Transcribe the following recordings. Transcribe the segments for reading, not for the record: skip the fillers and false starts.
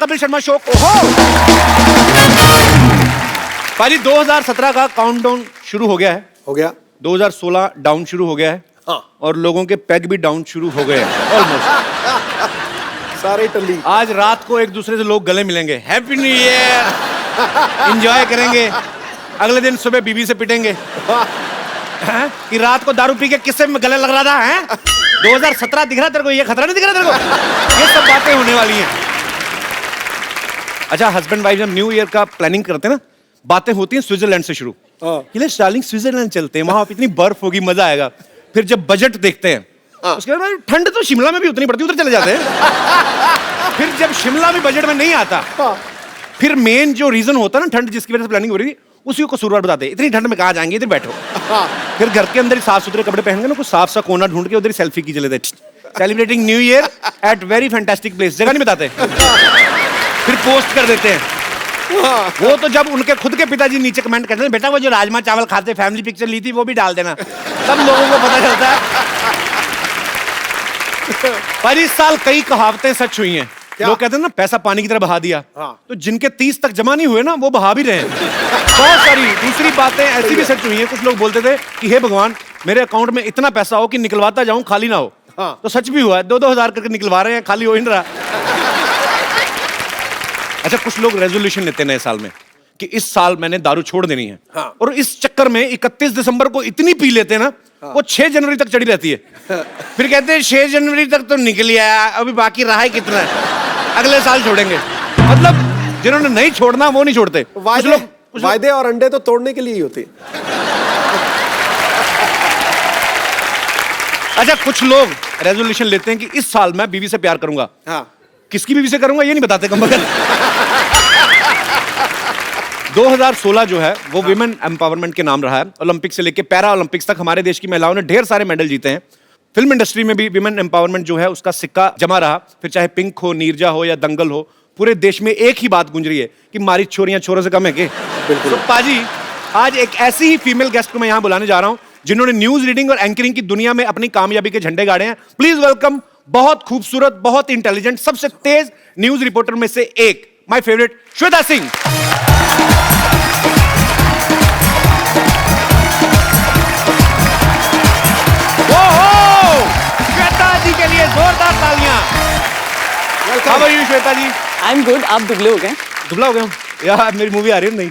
Kapil Sharma show. पाजी 2017 का countdown शुरू हो गया है। हो गया। 2016 डाउन शुरू हो गया है। हाँ। और लोगों के पैग भी डाउन शुरू हो गए हैं ऑलमोस्ट। सारे टल्ली। आज रात को एक दूसरे से लोग गले मिलेंगे, हैप्पी न्यू ईयर, एंजॉय करेंगे। अगले दिन सुबह बीबी से पिटेंगे कि रात को दारू पी के किससे गले लग रहा था है? 2017 दिख रहा तेरे को? ये खतरा नहीं दिख रहा तेरे को? ये सब बातें होने वाली हैं। अच्छा, हस्बैंड वाइफ जब न्यू ईयर का प्लानिंग करते हैं ना, बातें होती हैं स्विट्जरलैंड से शुरू। डार्लिंग स्विट्जरलैंड चलते हैं, वहां इतनी बर्फ होगी, मजा आएगा। फिर जब बजट देखते हैं उसके बाद ठंड तो शिमला में भी उतनी पड़ती है, उधर चले जाते हैं। फिर जब शिमला भी बजट में नहीं आता, फिर मेन जो रीजन होता है ना ठंड जिसकी वजह से प्लानिंग हो रही थी, उसी को कसूरवार बताते हैं। इतनी ठंड में कहाँ जाएंगे, इधर बैठो। फिर घर के अंदर साफ सुथरे कपड़े पहन के ना, कुछ साफ सा कोना ढूंढ के उधर सेल्फी की चले थे, celebrating new year at very fantastic place. जगह नहीं बताते, फिर पोस्ट कर देते हैं। वो तो जब उनके खुद के पिताजी नीचे कमेंट करते हैं, बेटा वो जो राजमा चावल खाते फैमिली पिक्चर ली थी वो भी डाल देना, तब लोगों को पता चलता है। पर इस साल कई कहावतें सच हुई हैं। लोग कहते हैं ना, पैसा पानी की तरह बहा दिया। तो जिनके 30 तक जमा नहीं हुए ना, वो बहा भी रहे हैं। बहुत सारी दूसरी बातें ऐसी भी सच हुई हैं। कुछ लोग बोलते थे कि हे भगवान, मेरे अकाउंट में इतना पैसा हो कि निकलवाता जाऊं, खाली ना हो। तो सच भी हुआ है, 2-2 हजार करके निकलवा रहे हैं, खाली हो ही नहीं रहा। अच्छा, कुछ लोग रेजोल्यूशन लेते हैं नए साल में कि इस साल मैंने दारू छोड़ देनी है। और इस चक्कर में 31 दिसंबर को इतनी पी लेते हैं ना, वो 6 जनवरी तक चढ़ी रहती है। फिर कहते हैं 6 जनवरी तक तो निकल आया, अभी बाकी रहा है कितना है, अगले साल छोड़ेंगे। मतलब जिन्होंने नहीं छोड़ना वो नहीं छोड़ते। वायदे और अंडे तो तोड़ने के लिए ही होते। अच्छा, कुछ लोग रेजोल्यूशन लेते हैं कि इस साल मैं बीवी से प्यार करूंगा। किसकी बीवी से करूंगा ये नहीं बताते कमबख्त। 2016 जो है वो विमेन एम्पावरमेंट के नाम रहा है। ओलंपिक से लेके पैरा ओलंपिक्स तक हमारे देश की महिलाओं ने ढेर सारे मेडल जीते हैं। फिल्म इंडस्ट्री में भी विमेन एम्पावरमेंट जो है उसका सिक्का जमा रहा। फिर चाहे पिंक हो, नीरजा हो या दंगल हो, पूरे देश में एक ही बात गूंज रही है कि मारी छोरियां छोरों से कम है के। बिल्कुल। तो पाजी, आज एक ऐसी ही फीमेल गेस्ट को मैं यहां बुलाने जा रहा हूं जिन्होंने न्यूज रीडिंग और एंकरिंग की दुनिया में अपनी कामयाबी के झंडे गाड़े हैं। प्लीज वेलकम, बहुत खूबसूरत, बहुत इंटेलिजेंट, सबसे तेज न्यूज रिपोर्टर में से एक, माय फेवरेट श्वेता सिंह। श्वेता जी के लिए जोरदार तालियां। How are you Shweta ji? I am good. आप दुबले हो गए? दुबला हो गया हूं यार, मेरी मूवी आ रही है नहीं।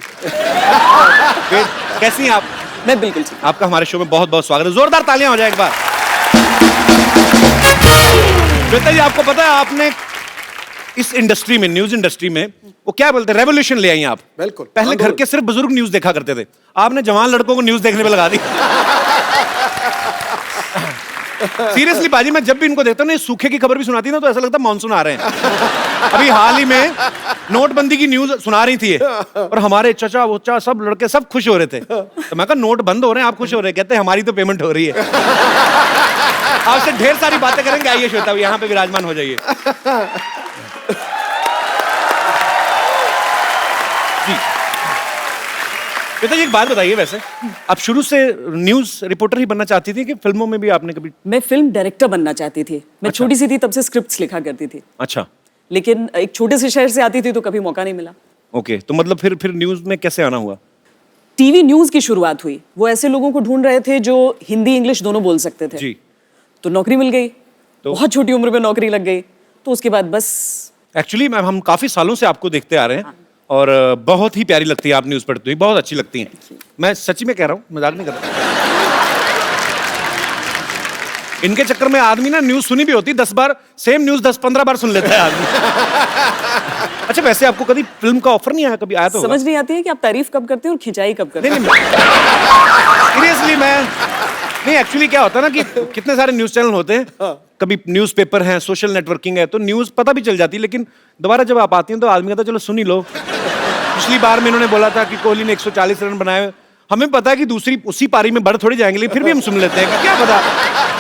कैसी हैं आप? मैं बिल्कुल ठीक। आपका हमारे शो में बहुत बहुत स्वागत है। जोरदार तालियां हो जाए एक बार। श्वेता जी, आपको पता है आपने इस इंडस्ट्री में, न्यूज इंडस्ट्री में, वो क्या बोलते हैं, रेवोल्यूशन ले आई आप। बिल्कुल। पहले घर के सिर्फ बुजुर्ग न्यूज देखा करते थे, आपने जवान लड़कों को न्यूज देखने पे लगा दी। सीरियसली बाजी, मैं जब भी इनको देखता हूँ ना, सूखे की खबर भी सुनाती ना, तो ऐसा लगता है मानसून आ रहे हैं। अभी हाल ही में नोटबंदी की न्यूज सुना रही थी और हमारे चचा वोचा सब लड़के सब खुश हो रहे थे। तो मैं कहा नोट बंद हो रहे हैं, आप खुश हो रहे हैं? कहते हैं हमारी तो पेमेंट हो रही है। आपसे ढेर सारी बातें करेंगे। आइए श्वेता, यहाँ पे विराजमान हो जाइए जी। श्वेता जी, एक बात बताइए, वैसे आप शुरू से न्यूज रिपोर्टर ही बनना चाहती थी कि फिल्मों में भी आपने कभी? मैं फिल्म डायरेक्टर बनना चाहती थी। मैं छोटी सी थी तब से स्क्रिप्ट्स लिखा करती थी। अच्छा। लेकिन एक छोटे से शहर से आती थी तो कभी मौका नहीं मिला। ओके, तो मतलब फिर न्यूज में कैसे आना हुआ? टीवी न्यूज की शुरुआत हुई। वो ऐसे लोगों को ढूंढ रहे थे जो हिंदी इंग्लिश दोनों बोल सकते थे जी। तो नौकरी मिल गई। तो बहुत छोटी उम्र में नौकरी लग गई। तो उसके बाद बस। एक्चुअली मैम, हम काफी सालों से आपको देखते आ रहे हैं और बहुत ही प्यारी लगती है आप न्यूज पढ़ती हुई, बहुत अच्छी लगती हैं। मैं सच्ची में कह रहा हूँ, मजाक नहीं कर रहा। इनके चक्कर में आदमी ना न्यूज सुनी भी होती 10 बार, सेम न्यूज 10-15 बार सुन लेता है आदमी। अच्छा, वैसे आपको कभी फिल्म का ऑफर नहीं आया? कभी आया तो समझ नहीं आती है कि आप तारीफ कब करते हैं और खिंचाई कब करते हैं। सीरियसली मैं नहीं, एक्चुअली क्या होता है ना कि कितने सारे न्यूज चैनल होते हैं, कभी न्यूज़पेपर है, सोशल नेटवर्किंग है, तो न्यूज पता भी चल जाती है, लेकिन दोबारा जब आप आती हैं तो आदमी कहता है चलो सुन ही लो। पिछली बार में इन्होंने बोला था कि कोहली ने 140 रन बनाए, हमें पता है कि दूसरी उसी पारी में बढ़ थोड़ी जाएंगे, लेकिन फिर भी हम सुन लेते हैं कि क्या पता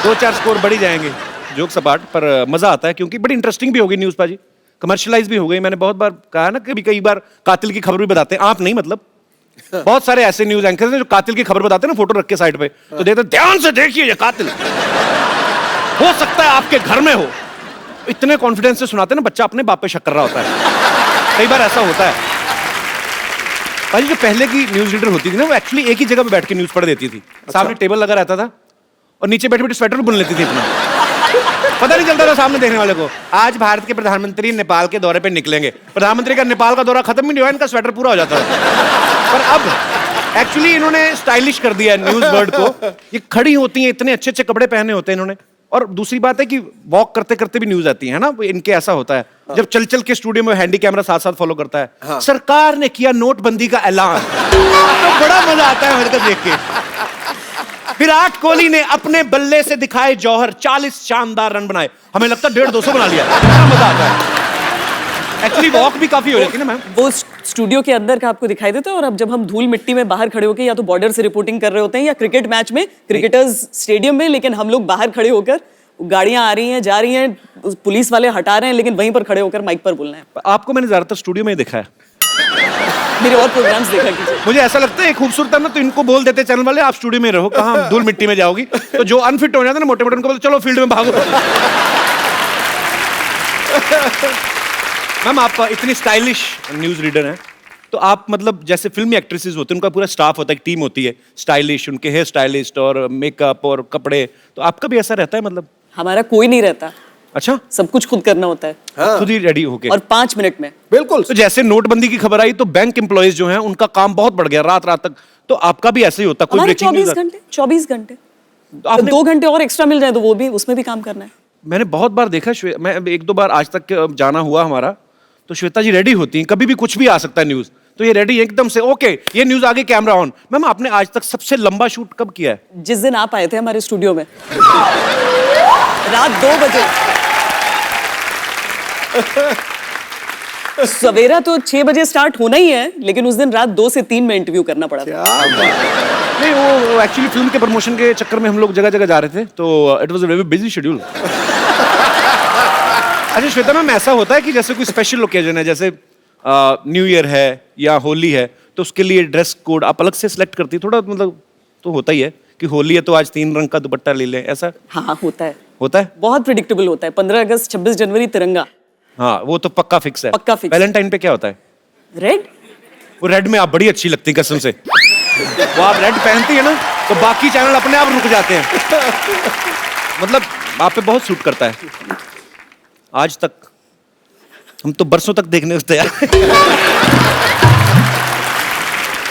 2-4 स्कोर बढ़ ही जाएंगे। जोक सपाट, पर मजा आता है क्योंकि बड़ी इंटरेस्टिंग भी हो गई न्यूज पाजी, कमर्शियलाइज भी हो गई। मैंने बहुत बार कहा ना, कई बार कातिल की खबर भी बताते हैं, आप नहीं मतलब बहुत सारे ऐसे न्यूज एंकर हैं जो कातिल की खबर बताते हैं ना, फोटो रख के साइड पे, तो देते ध्यान से देखिए ये कातिल हो सकता है आपके घर में हो। इतने कॉन्फिडेंस से सुनाते हैं ना, बच्चा अपने बाप पे शक कर रहा होता है। कई बार ऐसा होता है भाई। जो पहले की न्यूज रीडर होती थी ना, वो एक्चुअली एक ही जगह पे बैठ के न्यूज पढ़ देती थी। सामने टेबल लगा रहता था और नीचे बैठे बैठे स्वेटर बुन लेती थी अपना। पता नहीं चलता था सामने देखने वाले को। आज भारत के प्रधानमंत्री नेपाल के दौरे पे निकलेंगे। प्रधानमंत्री का नेपाल का दौरा खत्म ही नहीं हुआ, इनका स्वेटर पूरा हो जाता था। पर अब एक्चुअली इन्होंने स्टाइलिश कर दिया न्यूज वर्ड को। ये खड़ी होती हैं, इतने अच्छे अच्छे कपड़े पहने होते हैं इन्होंने। और दूसरी बात है कि वॉक करते करते भी न्यूज आती है ना, इनके ऐसा होता है। जब चल चल के स्टूडियो में हैंडी कैमरा साथ साथ फॉलो करता है। हाँ। सरकार ने किया नोटबंदी का ऐलान, तो बड़ा मजा आता है मेरे को देख के। विराट कोहली ने अपने बल्ले से दिखाए जौहर, 40 शानदार रन बनाए। हमें लगता है 150-200 बना लिया। बड़ा मजा आता है। एक्चुअली वॉक भी काफी हो जाती है ना मैम। वो स्टूडियो के अंदर का आपको दिखाई देता है, और अब जब हम धूल मिट्टी में बाहर खड़े होकर या तो बॉर्डर से रिपोर्टिंग कर रहे होते हैं या क्रिकेट मैच में क्रिकेटर्स स्टेडियम में, लेकिन हम लोग बाहर खड़े होकर, गाड़ियां आ रही हैं जा रही हैं, पुलिस वाले हटा रहे हैं, लेकिन वहीं पर खड़े होकर माइक पर बोलना है। आपको मैंने ज्यादातर स्टूडियो में ही देखा है। मेरे और प्रोग्राम्स देखा कीजिए। मुझे ऐसा लगता है खूबसूरत है ना, तो इनको बोल देते चैनल वाले आप स्टूडियो में रहो, कहाँ धूल मिट्टी में जाओगी। तो जो अनफिट हो जाता है ना मोटे मोटे, उनको बोलते चलो फील्ड में भागो। मैम आप इतनी स्टाइलिश न्यूज रीडर हैं, तो आप मतलब जैसे फिल्मी एक्ट्रेसेस होते हैं, उनका पूरा स्टाफ होता है, एक टीम होती है स्टाइलिश, उनके हेयर स्टाइलिस्ट और मेकअप और कपड़े, तो आपका भी ऐसा रहता है मतलब? हमारा कोई नहीं रहता, अच्छा, सब कुछ खुद करना होता है। हाँ। खुद ही रेडी होके, और 5 मिनट में। बिल्कुल। तो जैसे नोटबंदी की खबर आई तो बैंक एम्प्लॉइज जो हैं उनका काम बहुत बढ़ गया, रात रात तक। तो आपका भी ऐसे ही होता? कोई हमारे ब्रेकिंग 24 घंटे तो आपने 2 घंटे और एक्स्ट्रा मिल जाए तो वो भी, उसमें भी काम करना है। मैंने बहुत बार देखा, मैं 1-2 बार आज तक जाना हुआ हमारा, तो श्वेता जी रेडी होती हैं, कभी भी कुछ भी आ सकता है न्यूज, तो ये रेडी एकदम से, ओके ये न्यूज आगे, कैमरा ऑन। मैम आपने आज तक सबसे लंबा शूट कब किया है? जिस दिन आप आए थे हमारे स्टूडियो में रात 2 बजे। सवेरा तो 6 बजे स्टार्ट होना ही है, लेकिन उस दिन रात 2 से 3 में इंटरव्यू करना पड़ा था। नहीं, वो एक्चुअली फिल्म के प्रमोशन के चक्कर में हम लोग जगह जगह जा रहे थे, तो it was a very busy schedule. अच्छा श्वेता मैम, ऐसा होता है कि जैसे कोई स्पेशल ओकेजन है, जैसे न्यू ईयर है या होली है, तो उसके लिए ड्रेस कोड आप अलग से सिलेक्ट करती है? थोड़ा मतलब तो होता ही है कि होली है तो आज 3 रंग का दुपट्टा ले लें, ऐसा? हाँ होता है, होता है, बहुत प्रिडिक्टेबल होता है। 15 अगस्त 26 जनवरी तिरंगा, हाँ वो तो पक्का फिक्स है। पक्का फिक्स। वैलेंटाइन पे क्या होता है? रेड। वो रेड में आप बड़ी अच्छी लगती है कसम से। वो आप रेड पहनती है ना, तो बाकी चैनल अपने आप रुक जाते हैं। मतलब आप पे बहुत सूट करता है। आज तक हम तो बरसों तक देखने को तैयार।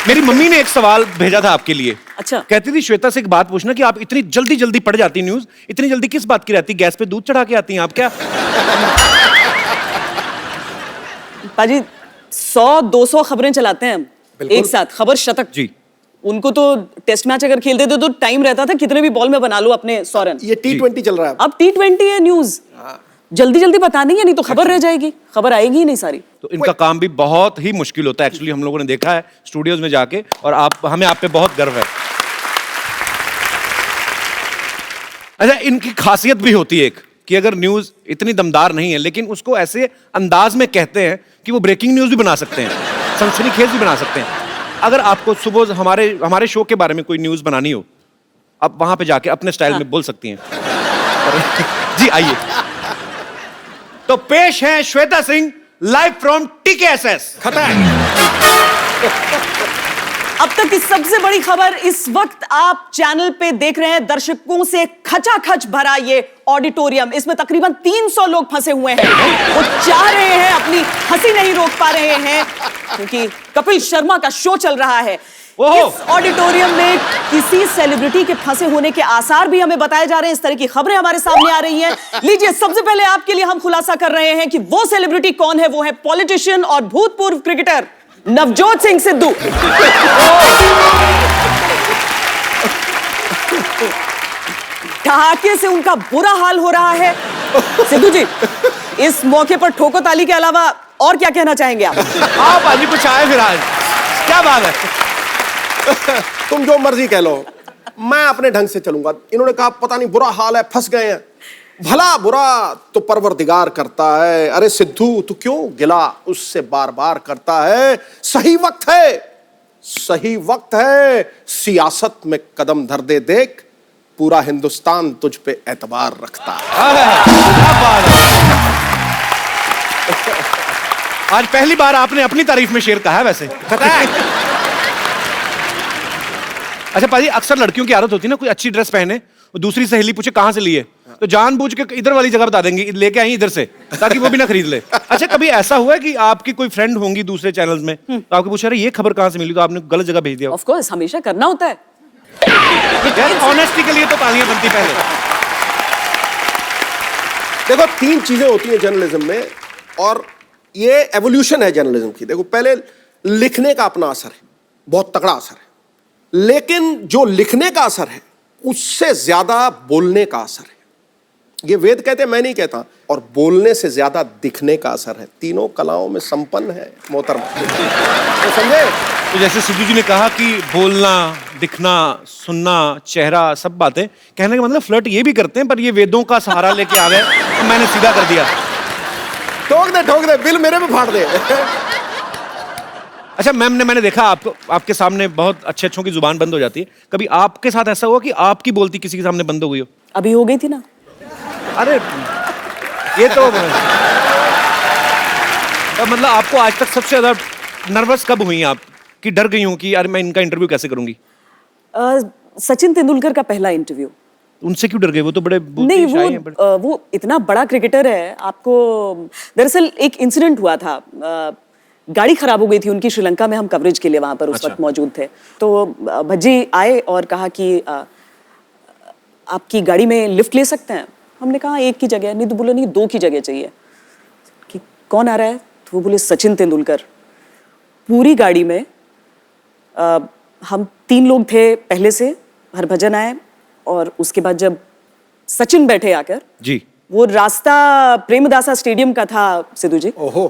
मेरी मम्मी ने एक सवाल भेजा था आपके लिए। अच्छा। कहती थी श्वेता से एक बात पूछना कि आप इतनी जल्दी जल्दी पढ़ जाती न्यूज, इतनी जल्दी किस बात की रहती? गैस पे दूध चढ़ा के आती हैं आप क्या? पाजी 100-200 खबरें चलाते हैं हम एक साथ, खबर शतक जी। उनको तो टेस्ट मैच अगर खेलते थे तो टाइम रहता था, कितने भी बॉल में बना लो अपने 100 रन। ये T20 चल रहा है अब T20 है न्यूज, जल्दी जल्दी बतानी है, नहीं तो खबर रह जाएगी, खबर आएगी ही नहीं सारी। तो इनका काम भी बहुत ही मुश्किल होता है एक्चुअली, हम लोगों ने देखा है स्टूडियोज में जाके, और हमें आप पे बहुत गर्व है। अच्छा, इनकी खासियत भी होती है एक कि अगर न्यूज इतनी दमदार नहीं है, लेकिन उसको ऐसे अंदाज में कहते हैं कि वो ब्रेकिंग न्यूज भी बना सकते हैं, सनसनीखेज भी बना सकते हैं। अगर आपको सुबह हमारे शो के बारे में कोई न्यूज बनानी हो, आप वहां पे जाके अपने स्टाइल में बोल सकती हैं। जी आइए, तो पेश है Shweta Singh live from TKSS। अब तक की सबसे बड़ी खबर इस वक्त आप चैनल पे देख रहे हैं, दर्शकों से खचाखच भरा ये ऑडिटोरियम, इसमें तकरीबन 300 लोग फंसे हुए हैं। वो चाह रहे हैं, अपनी हंसी नहीं रोक पा रहे हैं क्योंकि कपिल शर्मा का शो चल रहा है। इस ऑडिटोरियम में किसी सेलिब्रिटी के फंसे होने के आसार भी हमें बताए जा रहे हैं, इस तरह की खबरें हमारे सामने आ रही हैं। लीजिए, सबसे पहले आपके लिए हम खुलासा कर रहे हैं कि वो सेलिब्रिटी कौन है। वो है पॉलिटिशियन और भूतपूर्व क्रिकेटर नवजोत सिंह सिद्धू। ठहाके से उनका बुरा हाल हो रहा है। सिद्धू जी, इस मौके पर ठोको ताली के अलावा और क्या कहना चाहेंगे आप? आप आज कुछ आए फिर, आज क्या बात है? तुम जो मर्जी कह लो, मैं अपने ढंग से चलूंगा। इन्होंने कहा पता नहीं बुरा हाल है, फंस गए हैं। भला बुरा तो परवरदिगार करता है। अरे सिद्धू, तू क्यों गिला उससे बार बार करता है? सही वक्त है, सही वक्त है, सियासत में कदम धर दे, देख पूरा हिंदुस्तान तुझ पे एतबार रखता है। क्या बात है? आज पहली बार आपने अपनी तारीफ में शेर कहा है वैसे। पता है? अच्छा पाजी, अक्सर लड़कियों की आदत होती है ना, कोई अच्छी ड्रेस पहने, दूसरी सहेली पूछे कहाँ से ली है, तो जानबूझ के इधर वाली जगह बता देंगे, लेके आई इधर से, ताकि वो भी ना खरीद ले। अच्छा, कभी ऐसा हुआ है कि आपकी कोई फ्रेंड होंगी दूसरे चैनल्स में, तो आपको पूछा, अरे ये खबर कहाँ से मिली, तो आपने गलत जगह भेज दिया? ऑफ कोर्स, हमेशा करना होता है। ऑनेस्टी के लिए तो तालियां बनती पहले। देखो, 3 चीजें होती हैं जर्नलिज्म में, और ये एवोल्यूशन है जर्नलिज्म की। देखो, पहले लिखने का अपना असर है, बहुत तगड़ा असर है, लेकिन जो लिखने का असर है उससे ज्यादा बोलने का असर है। ये वेद कहते हैं, मैं नहीं कहता। और बोलने से ज्यादा दिखने का असर है। तीनों कलाओं में संपन्न है मोहतरमा, तो समझे? तो जैसे सिद्धू जी ने कहा कि बोलना, दिखना, सुनना, चेहरा, सब बातें, कहने का मतलब फ्लर्ट ये भी करते हैं, पर ये वेदों का सहारा लेके आ गए, तो मैंने सीधा कर दिया। ठोक दे, बिल मेरे में फाड़ दे। अच्छा मैम ने, मैंने देखा आपको, आपके सामने बहुत अच्छे अच्छों की जुबान बंद हो जाती है, कभी आपके साथ ऐसा हुआ कि आपकी बोलती किसी के सामने बंद हो गई हो? अभी हो गई थी ना। अरे ये तो मतलब आपको आज तक सबसे ज्यादा नर्वस कब हुई आप, कि डर गई हूं कि यार मैं इनका इंटरव्यू कैसे करूंगी? सचिन तेंदुलकर का पहला इंटरव्यू। उनसे क्यों डर गए? वो तो बड़े नहीं, वो इतना बड़ा क्रिकेटर है। आपको दरअसल एक इंसिडेंट हुआ था, गाड़ी खराब हो गई थी उनकी श्रीलंका में, हम कवरेज के लिए वहां पर उस वक्त मौजूद थे। तो भज्जी आए और कहा कि आपकी गाड़ी में लिफ्ट ले सकते हैं? हमने कहा एक की जगह नहीं, तो बोले नहीं 2 की जगह चाहिए। कि कौन आ रहा है? तो वो बोले सचिन तेंदुलकर। पूरी गाड़ी में हम 3 लोग थे पहले से, हरभजन आए, और उसके बाद जब सचिन बैठे आकर जी, वो रास्ता प्रेमदासा स्टेडियम का था सिद्धू जी। ओहो।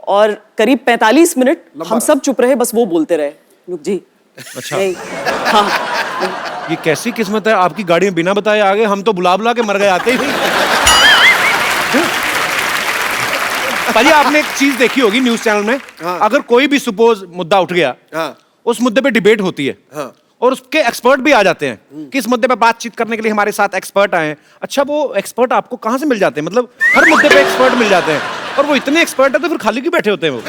और करीब 45 मिनट हम सब चुप रहे, बस वो बोलते रहे, लोग जी। अच्छा। नहीं, हाँ। ये कैसी किस्मत है, आपकी गाड़ी में बिना बताए आ गए, हम तो बुला बुला के मर गए आते ही नहीं। भाजी आपने एक चीज देखी होगी न्यूज चैनल में, हाँ। अगर कोई भी सपोज मुद्दा उठ गया, हाँ। उस मुद्दे पे डिबेट होती है, हाँ। और उसके एक्सपर्ट भी आ जाते हैं कि इस मुद्दे पे बातचीत करने के लिए हमारे साथ एक्सपर्ट आए हैं। अच्छा, वो एक्सपर्ट आपको कहाँ से मिल जाते हैं? मतलब हर मुद्दे पे एक्सपर्ट मिल जाते हैं, और वो इतने एक्सपर्ट है तो फिर खाली क्यों बैठे होते हैं? वो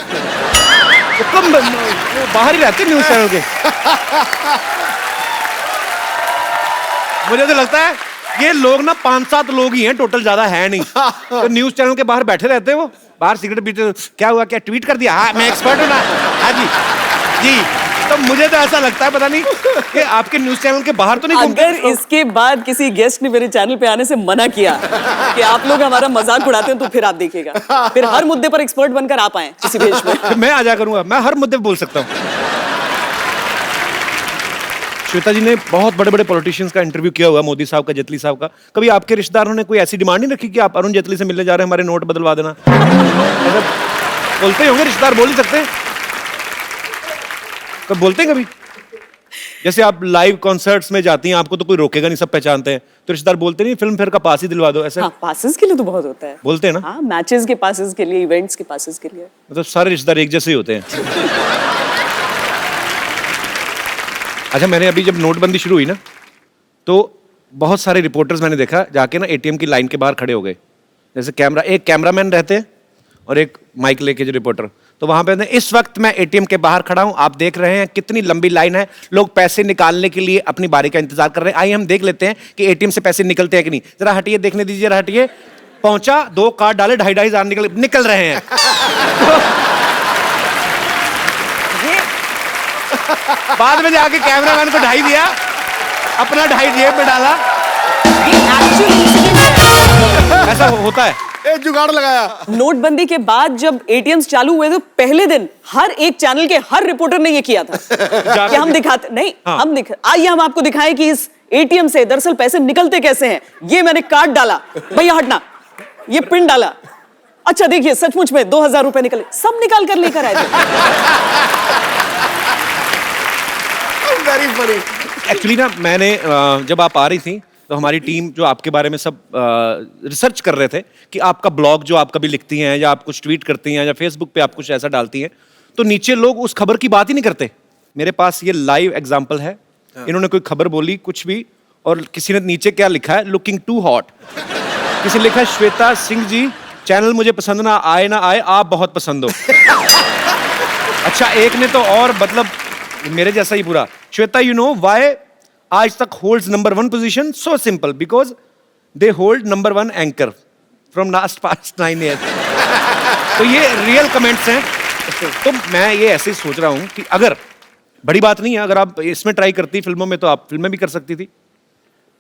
कम बाहर ही रहते हैं न्यूज चैनल के। मुझे तो लगता है ये लोग ना 5-7 लोग ही हैं टोटल, ज्यादा है नहीं। तो न्यूज चैनल के बाहर बैठे रहते हैं, वो बाहर सिगरेट पीते, क्या हुआ, क्या ट्वीट कर दिया, हाँ मैं एक्सपर्ट हूँ ना, हाँ जी जी। तो मुझे तो ऐसा लगता है, पता नहीं कि आपके न्यूज चैनल के बाहर तो नहीं घूमते। अगर इसके बाद किसी गेस्ट ने मेरे चैनल पे आने से मना किया कि आप लोग हमारा मजाक उड़ाते हैं, तो फिर आप देखिएगा, फिर हर मुद्दे पर एक्सपर्ट बनकर आप आए किसी भेष में। मैं आ जा करूंगा, मैं हर मुद्दे पे बोल सकता हूँ। श्वेता जी ने बहुत बड़े बड़े पॉलिटिशियंस का इंटरव्यू किया हुआ, मोदी साहब का, जेटली साहब का। कभी आपके रिश्तेदारों ने कोई ऐसी डिमांड नहीं रखी कि आप अरुण जेटली से मिलने जा रहे हैं, हमारे नोट बदलवा देना? ऐसा बोलते ही होंगे रिश्तेदार, बोल ही सकते हैं, कब बोलते हैं कभी? जैसे आप लाइव कॉन्सर्ट्स में जाती हैं, आपको तो कोई रोकेगा नहीं, सब पहचानते हैं, तो रिश्तेदार बोलते नहीं फिल्म फेयर का पास ही दिलवा दो, ऐसे? हाँ, पासेस के लिए तो बहुत होता है। बोलते हैं ना? हाँ, मैचेस के पासेस के लिए, इवेंट्स के पासेस के लिए। मतलब सारे रिश्तेदार एक जैसे ही होते हैं। अच्छा, मैंने अभी जब नोटबंदी शुरू हुई ना, तो बहुत सारे रिपोर्टर्स मैंने देखा जाके ना एटीएम की लाइन के बाहर खड़े हो गए। जैसे एक कैमरामैन रहते हैं और एक माइक लेके जो रिपोर्टर, तो वहां पे इस वक्त मैं एटीएम के बाहर खड़ा हूं, आप देख रहे हैं कितनी लंबी लाइन है, लोग पैसे निकालने के लिए अपनी बारी का इंतजार कर रहे हैं। आइए हम देख लेते हैं कि एटीएम से पैसे निकलते हैं कि नहीं। जरा हटिए, देखने दीजिए, जरा हटिए। पहुंचा, 2 कार्ड डाले, 2,500 निकल रहे हैं। बाद में जाके कैमरामैन को 2.5 दिया, अपना 2.5 जेब में डाला। ऐसा होता है, जुगाड़ लगाया। नोटबंदी के बाद जब एटीएम्स चालू हुए, तो पहले दिन हर एक चैनल के हर रिपोर्टर ने ये किया था कि हम दिखाते नहीं, हाँ। आइए हम आपको दिखाएं कि इस एटीएम से दरअसल पैसे निकलते कैसे हैं। ये मैंने कार्ड डाला, भैया हटना, ये पिन डाला, अच्छा देखिए सचमुच में 2,000 रुपए निकले, सब निकाल कर लेकर आए थे। Very funny. एक्चुअली ना मैंने जब आप आ रही थी तो हमारी टीम जो आपके बारे में सब रिसर्च कर रहे थे कि आपका ब्लॉग जो आप कभी लिखती हैं या आप कुछ ट्वीट करती हैं या फेसबुक पे आप कुछ ऐसा डालती हैं, तो नीचे लोग उस खबर की बात ही नहीं करते। मेरे पास ये लाइव एग्जांपल है। इन्होंने कोई खबर बोली कुछ भी, और किसी ने नीचे क्या लिखा है, लुकिंग टू हॉट। किसी ने लिखा है श्वेता सिंह जी चैनल मुझे पसंद ना आए, आप बहुत पसंद हो। अच्छा, एक ने तो और मतलब मेरे जैसा ही पूरा। श्वेता, यू नो व्हाई आज तक holds number 1 position? So simple, because they hold number 1 anchor from last past 9 year. तो ये रियल कमेंट्स हैं। तो मैं ये ऐसे ही सोच रहा हूं कि अगर बड़ी बात नहीं है, अगर आप इसमें ट्राई करती फिल्मों में, तो आप फिल्में भी कर सकती थी।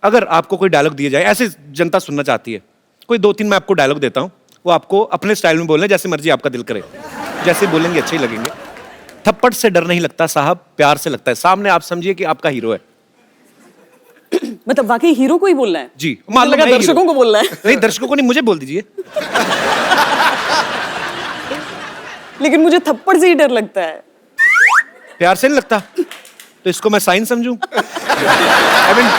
अगर आपको कोई डायलॉग दिया जाए, ऐसे जनता सुनना चाहती है, कोई 2-3 मैं आपको डायलॉग देता हूं, वो आपको अपने स्टाइल में बोलना है, जैसे मर्जी आपका दिल करे, जैसे बोलेंगे अच्छे ही लगेंगे। थप्पड़ से डर नहीं लगता साहब, प्यार से लगता है। सामने आप समझिए कि आपका हीरो है। मतलब वाकई हीरो को ही बोलना है? जी, मुझे लगा दर्शकों को बोलना है। नहीं, दर्शकों को नहीं, मुझे बोल दीजिए। लेकिन मुझे थप्पड़ से ही डर लगता है। प्यार से नहीं लगता, तो इसको मैं साइन समझूं? I mean,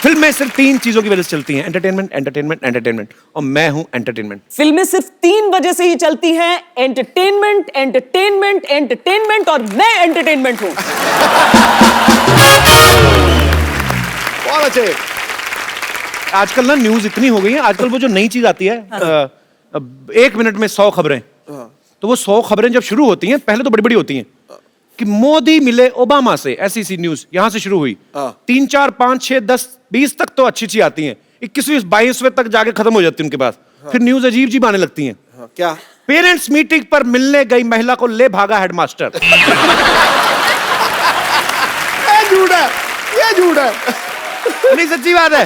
फिल्म में सिर्फ 3 चीजों की वजह से चलती हैं, एंटरटेनमेंट, एंटरटेनमेंट, एंटरटेनमेंट, और मैं हूं एंटरटेनमेंट। फिल्में सिर्फ 3 वजह से ही चलती हैं, एंटरटेनमेंट, एंटरटेनमेंट, एंटरटेनमेंट, और मैं एंटरटेनमेंट हूं। बहुत अच्छे। आजकल ना न्यूज इतनी हो गई है, आजकल वो जो नई चीज आती है, 1 मिनट में 100 खबरें, तो वो 100 खबरें जब शुरू होती हैं, पहले तो बड़ी बड़ी होती हैं कि मोदी मिले ओबामा से, ऐसी सी न्यूज यहां से शुरू हुई। 3, 4, 5, 6, 10, 20 तक तो अच्छी अच्छी आती हैं, 21वीं 22वें तक जाके खत्म हो जाती है उनके पास। फिर न्यूज अजीब जी आने लगती हैं। क्या? पेरेंट्स मीटिंग पर मिलने गई महिला को ले भागा हेडमास्टर। ये झूठ है, ये झूठ है। नहीं, सच्ची बात है।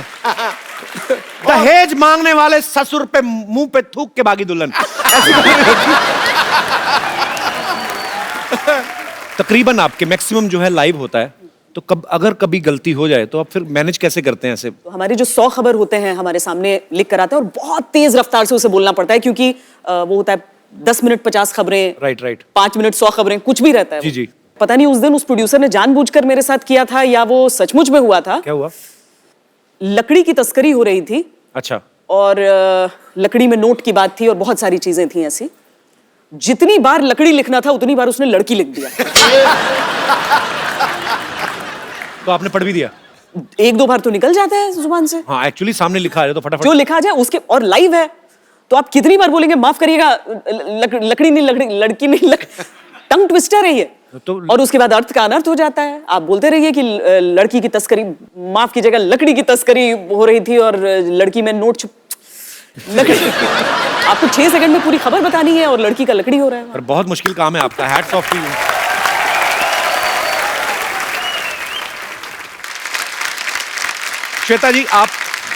दहेज मांगने वाले ससुर पे मुंह पे थूक के भागी दुल्हन। तकरीबन आपके मैक्सिमम जो है लाइव होता है, तो अगर कभी गलती हो जाए तो आप फिर मैनेज कैसे करते हैं ऐसे? तो हमारे जो 100 खबर होते हैं हमारे सामने लिख कर आते हैं, और बहुत तेज रफ्तार से उसे बोलना पड़ता है, क्योंकि वो होता है 10 मिनट 50 खबरें, राइट 5 मिनट 100 खबरें, कुछ भी रहता है। जी। पता नहीं उस दिन उस प्रोड्यूसर ने जानबूझकर मेरे साथ किया था या वो सचमुच में हुआ था। क्या हुआ? लकड़ी की तस्करी हो रही थी। अच्छा। और लकड़ी में नोट की बात थी और बहुत सारी चीजें थी ऐसी। जितनी बार लकड़ी लिखना था उतनी बार उसने लड़की लिख दिया। तो आपने पढ़ भी दिया? 1-2 बार तो निकल जाता है जुबान से। हाँ, एक्चुअली सामने लिखा है तो फटाफट जो लिखा जाए उसके, और लाइव है तो आप कितनी बार बोलेंगे माफ करिएगा, लकड़ी नहीं, लड़की नहीं, टंग ट्विस्टर है ये। तो और उसके बाद अर्थ का अनर्थ हो जाता है। आप बोलते रहिए कि लड़की की तस्करी, माफ कीजिएगा, लकड़ी की तस्करी हो रही थी और लड़की में नोट छुप। आपको 6 सेकंड में पूरी खबर बतानी है और लड़की का लकड़ी हो रहा है। और बहुत मुश्किल काम है आपका। Hats off to you. Shweta ji, आप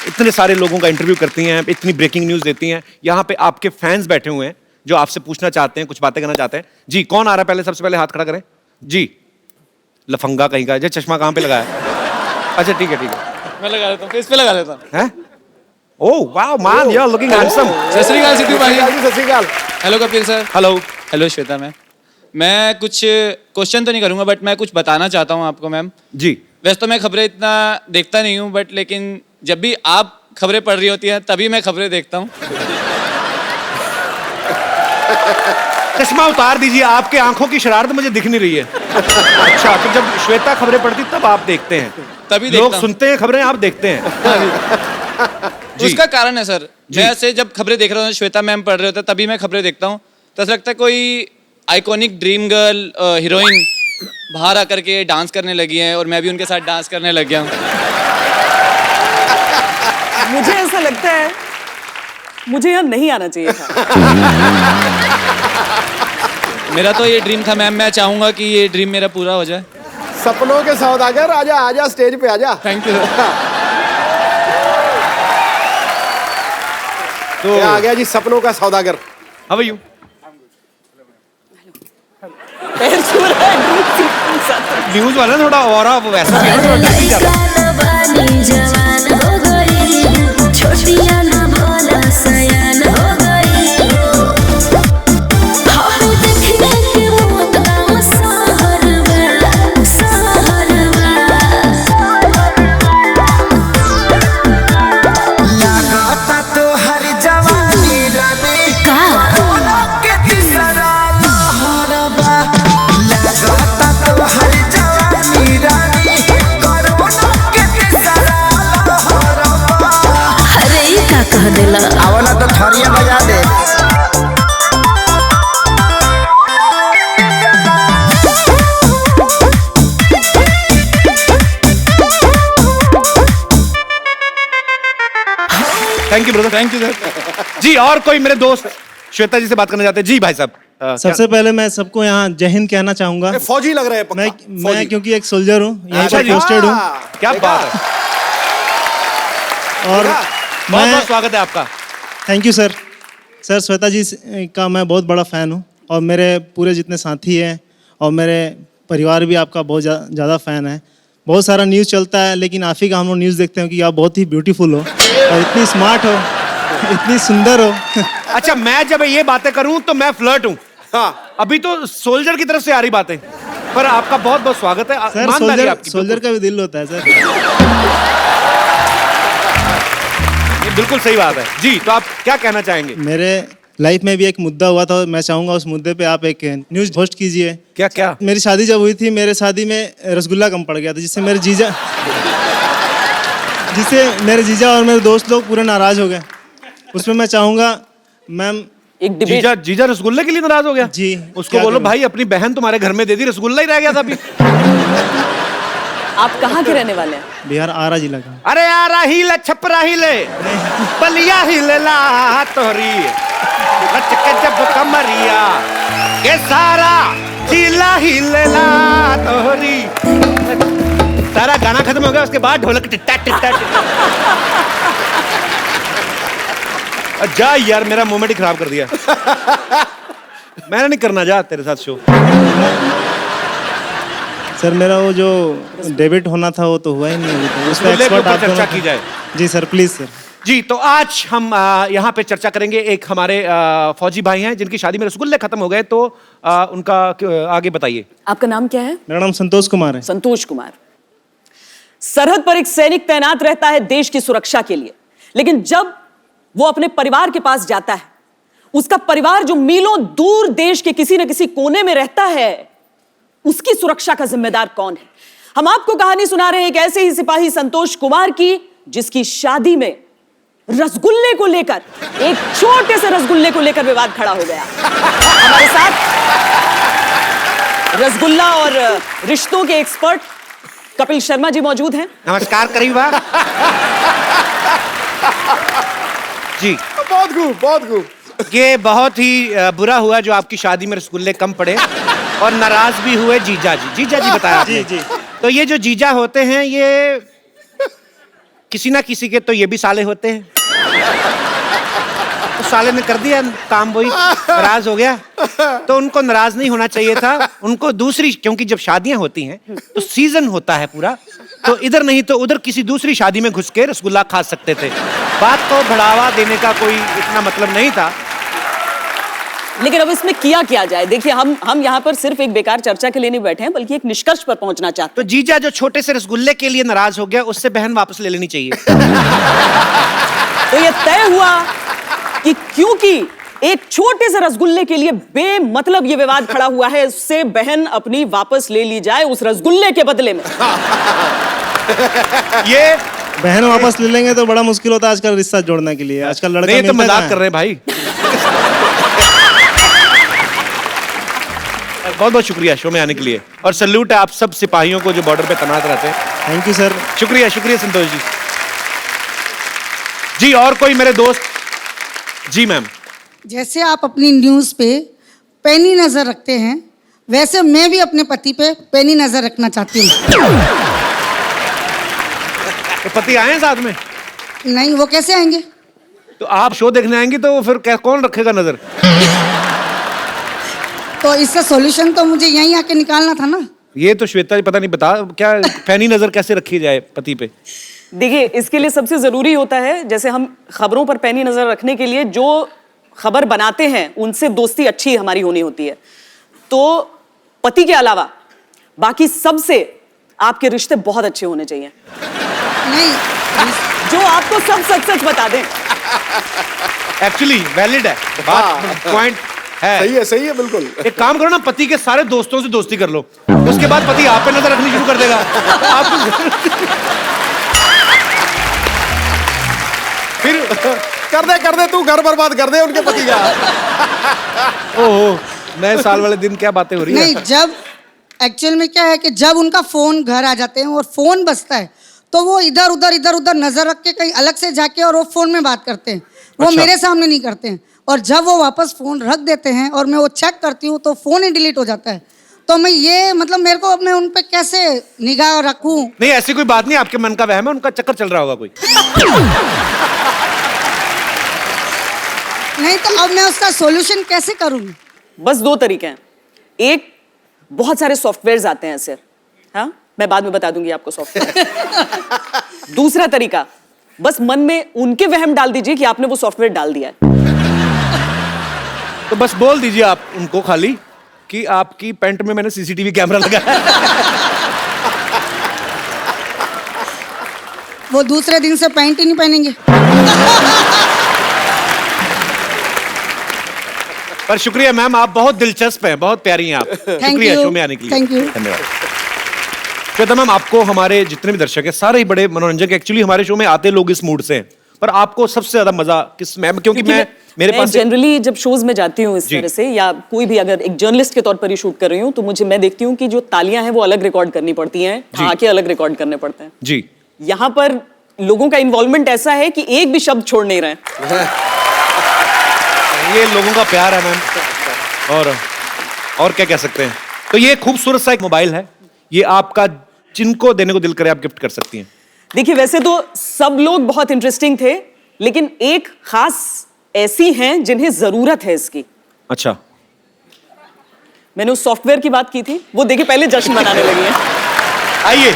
इतने सारे लोगों का इंटरव्यू करती हैं, इतनी ब्रेकिंग न्यूज देती हैं, यहाँ पे आपके फैंस बैठे हुए हैं जो आपसे पूछना चाहते हैं, कुछ बातें करना चाहते हैं। जी, कौन आ रहा है? पहले सबसे पहले हाथ खड़ा करें जी। लफंगा कहीं का। चश्मा कहाँ पे लगाया? अच्छा, ठीक है। मैं लगा लेता हूँ, फेस पे लगा लेता हूँ। हैं? Oh wow man, you are looking handsome. सत श्री अकाल सिद्धू भाई। सत श्री अकाल। Hello Kapil sir. Hello. Hello Shweta ma'am. मैं कुछ क्वेश्चन तो नहीं करूंगा, बट मैं कुछ बताना चाहता हूँ आपको मैम। जी। वैसे तो मैं खबरें इतना देखता नहीं हूँ, बट लेकिन जब भी आप खबरें पढ़ रही होती हैं तभी मैं खबरें देखता हूँ। चश्मा उतार दीजिए, आपके आंखों की शरारत मुझे दिख नहीं रही है। अच्छा, तो जब श्वेता खबरें पढ़ती तब आप देखते हैं? तभी लोग देखता हूँ। सुनते हैं खबरें, आप देखते हैं? जी। उसका कारण है सर, मैं ऐसे जब खबरें देख रहा हूँ, श्वेता मैम पढ़ रहे होते हैं तभी मैं खबरें देखता हूँ, तो ऐसा लगता है कोई आइकॉनिक ड्रीम गर्ल हीरोइन बाहर आकर के डांस करने लगी है और मैं भी उनके साथ डांस करने लग गया हूँ। मुझे ऐसा लगता है मुझे यहाँ नहीं आना चाहिए था। मेरा तो ये ड्रीम था मैम, मैं चाहूंगा कि ये ड्रीम मेरा पूरा हो जाए। सपनों के सौदागर, आजा आजा स्टेज पे आजा। Thank you. तो आ गया जी सपनों का सौदागर। How are you? पैर छू रहा है। न्यूज वाला थोड़ा और वैसा भी है ना, थोड़ा डर जाता है। कह देला। आवला तो थरिया बजा दे। Thank you brother, thank you sir. जी और कोई मेरे दोस्त श्वेता जी से बात करना चाहते हैं? जी भाई साहब। सबसे पहले मैं सबको यहाँ जय हिंद कहना चाहूंगा। फौजी लग रहे हैं पक्का। मैं क्योंकि एक सोल्जर हूँ, यहीं अच्छा पर जी। पोस्टेड हूँ। क्या बात है, और बहुत बहुत स्वागत है आपका। Thank you sir. Sir Shweta ji का मैं बहुत बड़ा फ़ैन हूँ, और मेरे पूरे जितने साथी हैं और मेरे परिवार भी आपका बहुत ज़्यादा फ़ैन है। बहुत सारा न्यूज़ चलता है, लेकिन आप ही का हम लोग न्यूज़ देखते हैं कि आप बहुत ही ब्यूटीफुल हो और इतनी स्मार्ट हो, इतनी सुंदर हो। अच्छा, मैं जब ये बातें करूं तो मैं फ्लर्ट हूं। हाँ, अभी तो सोल्जर की तरफ से आ रही बातें, पर आपका बहुत बहुत स्वागत है। सर ईमानदारी आपकी, सोल्जर का भी दिल होता है सर। ये बिल्कुल सही बात है जी। तो आप क्या कहना चाहेंगे? मेरे लाइफ में भी एक मुद्दा हुआ था, मैं चाहूँगा उस मुद्दे पे आप एक न्यूज़ होस्ट कीजिए। क्या क्या? मेरी शादी जब हुई थी, मेरे शादी में रसगुल्ला कम पड़ गया था, जिससे मेरे जीजा और मेरे दोस्त लोग पूरे नाराज हो गए। उसमें मैं चाहूँगा मैम, एक डिबेट। जीजा रसगुल्ले के लिए नाराज हो गया जी। उसको क्या बोलो करूं? भाई अपनी बहन तुम्हारे घर में दे दी, रसगुल्ला ही रह गया था अभी। आप कहाँ के रहने वाले हैं? बिहार आरा जिला का। अरे आरा ही ले, छपरा ही ले, बलिया ही ले ला तोरी, लचके जब कमरिया के सारा जिला ही ले ला तोरी। सारा गाना खत्म हो गया, उसके बाद ढोलक टिट्टा टिट्टा टिट्टा। जा यार, मेरा मोमेंट ही खराब कर दिया। मैंने नहीं करना, जा तेरे साथ शो। सर मेरा वो जो डेबिट होना था वो तो हुआ ही नहीं अभी तक। उस पे रसगुल्ले के एक्सपर्ट ऊपर आप चर्चा दोनों की जाए। जी सर, प्लीज सर। जी, तो आज हम यहाँ पे चर्चा करेंगे। एक हमारे फौजी भाई हैं जिनकी शादी में रसगुल्ले खत्म हो गए, तो उनका आगे बताइए। आपका नाम क्या है? मेरा नाम संतोष कुमार है। संतोष कुमार। सरहद पर एक सैनिक तैनात रहता है देश की सुरक्षा के लिए, लेकिन जब वो अपने परिवार के पास जाता है, उसका परिवार जो मीलों दूर देश के किसी न किसी कोने में रहता है, उसकी सुरक्षा का जिम्मेदार कौन है? हम आपको कहानी सुना रहे हैं एक ऐसे ही सिपाही संतोष कुमार की, जिसकी शादी में रसगुल्ले को लेकर, एक छोटे से रसगुल्ले को लेकर विवाद खड़ा हो गया। हमारे साथ रसगुल्ला और रिश्तों के एक्सपर्ट कपिल शर्मा जी मौजूद हैं। नमस्कार करीबा। जी, बहुत खूब, बहुत खूब। ये बहुत ही बुरा हुआ जो आपकी शादी में रसगुल्ले कम पड़े, और नाराज भी हुए जीजा जी। जीजा जी बताया आपने। जी। तो ये जो जीजा होते हैं, ये किसी ना किसी के तो ये भी साले होते हैं। तो साले ने कर दिया काम, वही नाराज हो गया। तो उनको नाराज नहीं होना चाहिए था, उनको दूसरी, क्योंकि जब शादियां होती हैं तो सीजन होता है पूरा, तो इधर नहीं तो उधर किसी दूसरी शादी में घुस के रसगुल्ला खा सकते थे। बात को बढ़ावा देने का कोई इतना मतलब नहीं था। लेकिन अब इसमें किया क्या जाए? देखिए, हम यहाँ पर सिर्फ एक बेकार चर्चा के लिए नहीं बैठे हैं, बल्कि एक निष्कर्ष पर पहुंचना चाहते तो जीजा जो छोटे से रसगुल्ले के लिए नाराज हो गया, उससे बहन वापस ले लेनी चाहिए। हैं। तो ये तय हुआ कि क्योंकि एक छोटे से रसगुल्ले के लिए बेमतलब ये विवाद खड़ा हुआ है, उससे बहन अपनी वापस ले ली जाए उस रसगुल्ले के बदले में। ये बहन वापस ले लेंगे तो बड़ा मुश्किल होता है आजकल रिश्ता जोड़ने के लिए। आजकल लड़का नहीं, तो मिलता मजाक कहाँ कर है? रहे हैं भाई। बहुत बहुत शुक्रिया शो में आने के लिए, और सल्यूट है आप सब सिपाहियों को जो बॉर्डर पे तैनात रहते हैं। Thank you sir. शुक्रिया शुक्रिया संतोष जी। जी और कोई मेरे दोस्त? जी मैम। जैसे आप अपनी न्यूज़ पे पैनी नज़र रखते हैं, वैसे मैं भी अपने पति पे पैनी नज़र रखना चाहती हूँ। तो पति आए हैं साथ में? नहीं, वो कैसे आएंगे? तो आप शो देखने आएंगी तो फिर कौन रखेगा नजर? तो इसका सॉल्यूशन तो मुझे यहीं आके निकालना था ना। ये तो श्वेता जी पता नहीं बता क्या पैनी नजर कैसे रखी जाए पति पे। देखिए, इसके लिए सबसे जरूरी होता है, जैसे हम खबरों पर पैनी नजर रखने के लिए जो खबर बनाते हैं उनसे दोस्ती अच्छी हमारी होनी होती है। तो पति के अलावा बाकी सबसे आपके रिश्ते बहुत अच्छे होने चाहिए, नहीं, जो आपको सब सच सच बता दें। एक्चुअली वैलिड है बात, पॉइंट है। सही है बिल्कुल। एक काम करो ना, पति के सारे दोस्तों से दोस्ती कर लो, उसके बाद पति आप पे नजर रखनी शुरू कर देगा। कर दे, तू घर बर्बाद कर दे उनके पति का। ओहो, नए साल वाले दिन क्या बातें हो रही है? नहीं, जब एक्चुअल में क्या है कि जब उनका फोन घर आ जाते हैं और फोन बजता है तो वो इधर उधर नजर रख के कहीं अलग से जाके और वो फोन में बात करते हैं। वो अच्छा। मेरे सामने नहीं करते हैं। और जब वो वापस फोन रख देते हैं और मैं वो चेक करती हूँ तो फोन ही डिलीट हो जाता है। तो मैं ये मतलब मेरे को मैं उन पे कैसे निगाह रखूं? नहीं, ऐसी कोई बात नहीं, आपके मन का वहम है, उनका चक्कर चल रहा होगा कोई। नहीं तो अब मैं उसका सॉल्यूशन कैसे करूं? बस दो तरीके हैं। एक, बहुत सारे सॉफ्टवेयर्स आते हैं सर, हाँ मैं बाद में बता दूंगी आपको सॉफ्टवेयर। दूसरा तरीका, बस मन में उनके वहम डाल दीजिए कि आपने वो सॉफ्टवेयर डाल दिया है। तो बस बोल दीजिए आप उनको खाली कि आपकी पैंट में मैंने सीसीटीवी कैमरा लगाया है। वो दूसरे दिन से पैंट ही नहीं पहनेंगे। पर शुक्रिया मैम, आप बहुत दिलचस्प हैं, बहुत प्यारी हैं आप। शुक्रिया you. शो में आने के लिए। Thank you. धन्यवाद। श्वेता मैम, आपको हमारे जितने भी दर्शक हैं सारे ही बड़े मनोरंजक, एक्चुअली हमारे शो में आते लोग इस मूड से हैं, पर आपको सबसे ज्यादा मजा किस में? क्योंकि मेरे पास जनरली जब शोज में जाती हूँ इस जी। तरह से, या कोई भी अगर एक जर्नलिस्ट के तौर पर ही शूट कर रही हूँ, तो मैं देखती हूँ कि जो तालियां हैं वो अलग रिकॉर्ड करनी पड़ती हैं, जी। आके अलग रिकॉर्ड करने पड़ते हैं। जी, यहाँ पर लोगों का इन्वॉल्वमेंट ऐसा है कि एक भी शब्द छोड़ नहीं रहे। ये लोगों का प्यार है मैम, और क्या कह सकते हैं। तो ये खूबसूरत सा एक मोबाइल है, ये आपका जिनको देने को दिल करे आप गिफ्ट कर सकती हैं। देखिए, वैसे तो सब लोग बहुत इंटरेस्टिंग थे, लेकिन एक खास ऐसी हैं जिन्हें जरूरत है इसकी। अच्छा, मैंने उस सॉफ्टवेयर की बात की थी, वो देखिए पहले जश्न मनाने लगी हैं। आइए।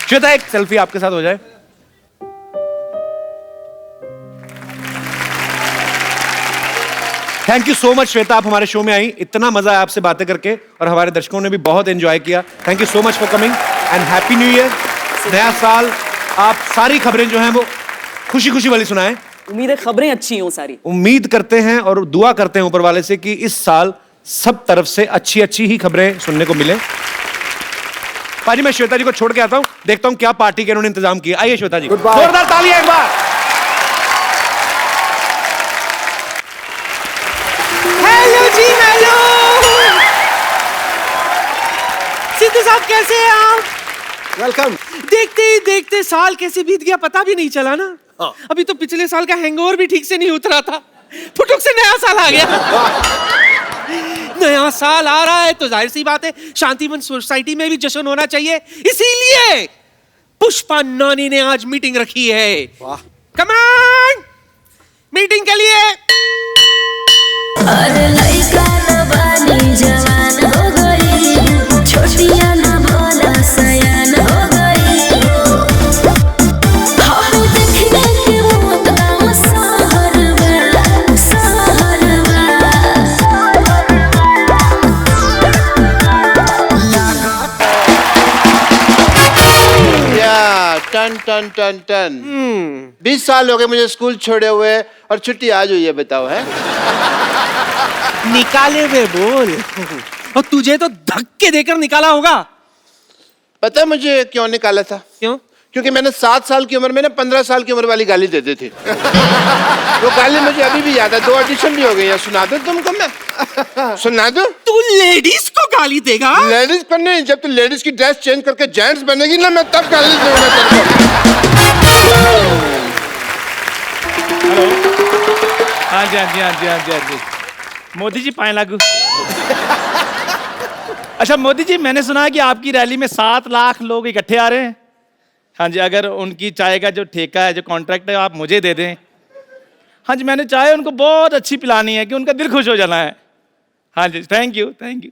श्वेता, एक सेल्फी आपके साथ हो जाए। Thank you so much Shweta, आप हमारे शो में आई, इतना मजा आया आपसे बातें करके और हमारे दर्शकों ने भी बहुत एंजॉय किया। Thank you so much for coming and happy new year. नया साल, आप सारी खबरें जो हैं वो खुशी खुशी वाली सुनाएं। उम्मीद है खबरें अच्छी हों सारी। उम्मीद करते हैं और दुआ करते हैं ऊपर वाले से कि इस साल सब तरफ से अच्छी अच्छी ही खबरें सुनने को मिले। पाजी, मैं श्वेता जी को छोड़ के आता हूं, देखता हूं क्या पार्टी के इन्होंने इंतजाम किया। आइए श्वेता जी, जोरदार तालियां एक बार। हेलो जी, हेलो। सिद्धू साहब कैसे हैं आप? वेलकम। देखते ही देखते साल कैसे बीत गया पता भी नहीं चला ना। हाँ। अभी तो पिछले साल का हैंगओवर भी ठीक से नहीं उतरा था, फुटुक से नया साल आ गया। नया साल आ रहा है तो जाहिर सी बात है शांतिवन सोसाइटी में भी जश्न होना चाहिए, इसीलिए पुष्पा नानी ने आज मीटिंग रखी है। वाह। कम ऑन, मीटिंग के लिए। अरे लइका न बानी जवान हो गई, छोटिया न भोला सयान हो गई। हम देखने के वो गाँव सहरवा, सहरवा। या टन टन टन टन 20 साल हो गए मुझे स्कूल छोड़े हुए और छुट्टी आज हुई है, बताओ है। निकाले वे बोल। और तुझे तो धक्के देकर निकाला होगा। पता है मुझे क्यों निकाला था? क्यों? क्योंकि मैंने 7 साल की उम्र में ना 15 साल की उम्र वाली गाली दे दी थी। वो गाली मुझे अभी भी याद है, 2 ऑडिशन भी हो गई है। सुना दो तुमको मैं? सुना दो? तू लेडीज को गाली देगा? लेडीज को नहीं, जब तू लेडीज की ड्रेस चेंज करके जेंट्स बनेगी ना, मैं तब गाली दूंगा तेरे हाँ जी, हाँ जी, हाँ जी, हाँ जी, हाँ जी। मोदी जी पाए लागू। अच्छा मोदी जी, मैंने सुना है कि आपकी रैली में 7 लाख लोग इकट्ठे आ रहे हैं। हाँ जी, अगर उनकी चाय का जो ठेका है, जो कॉन्ट्रैक्ट है, आप मुझे दे दें। हाँ जी, मैंने चाय उनको बहुत अच्छी पिलानी है कि उनका दिल खुश हो जाना है। हाँ जी, थैंक यू, थैंक यू।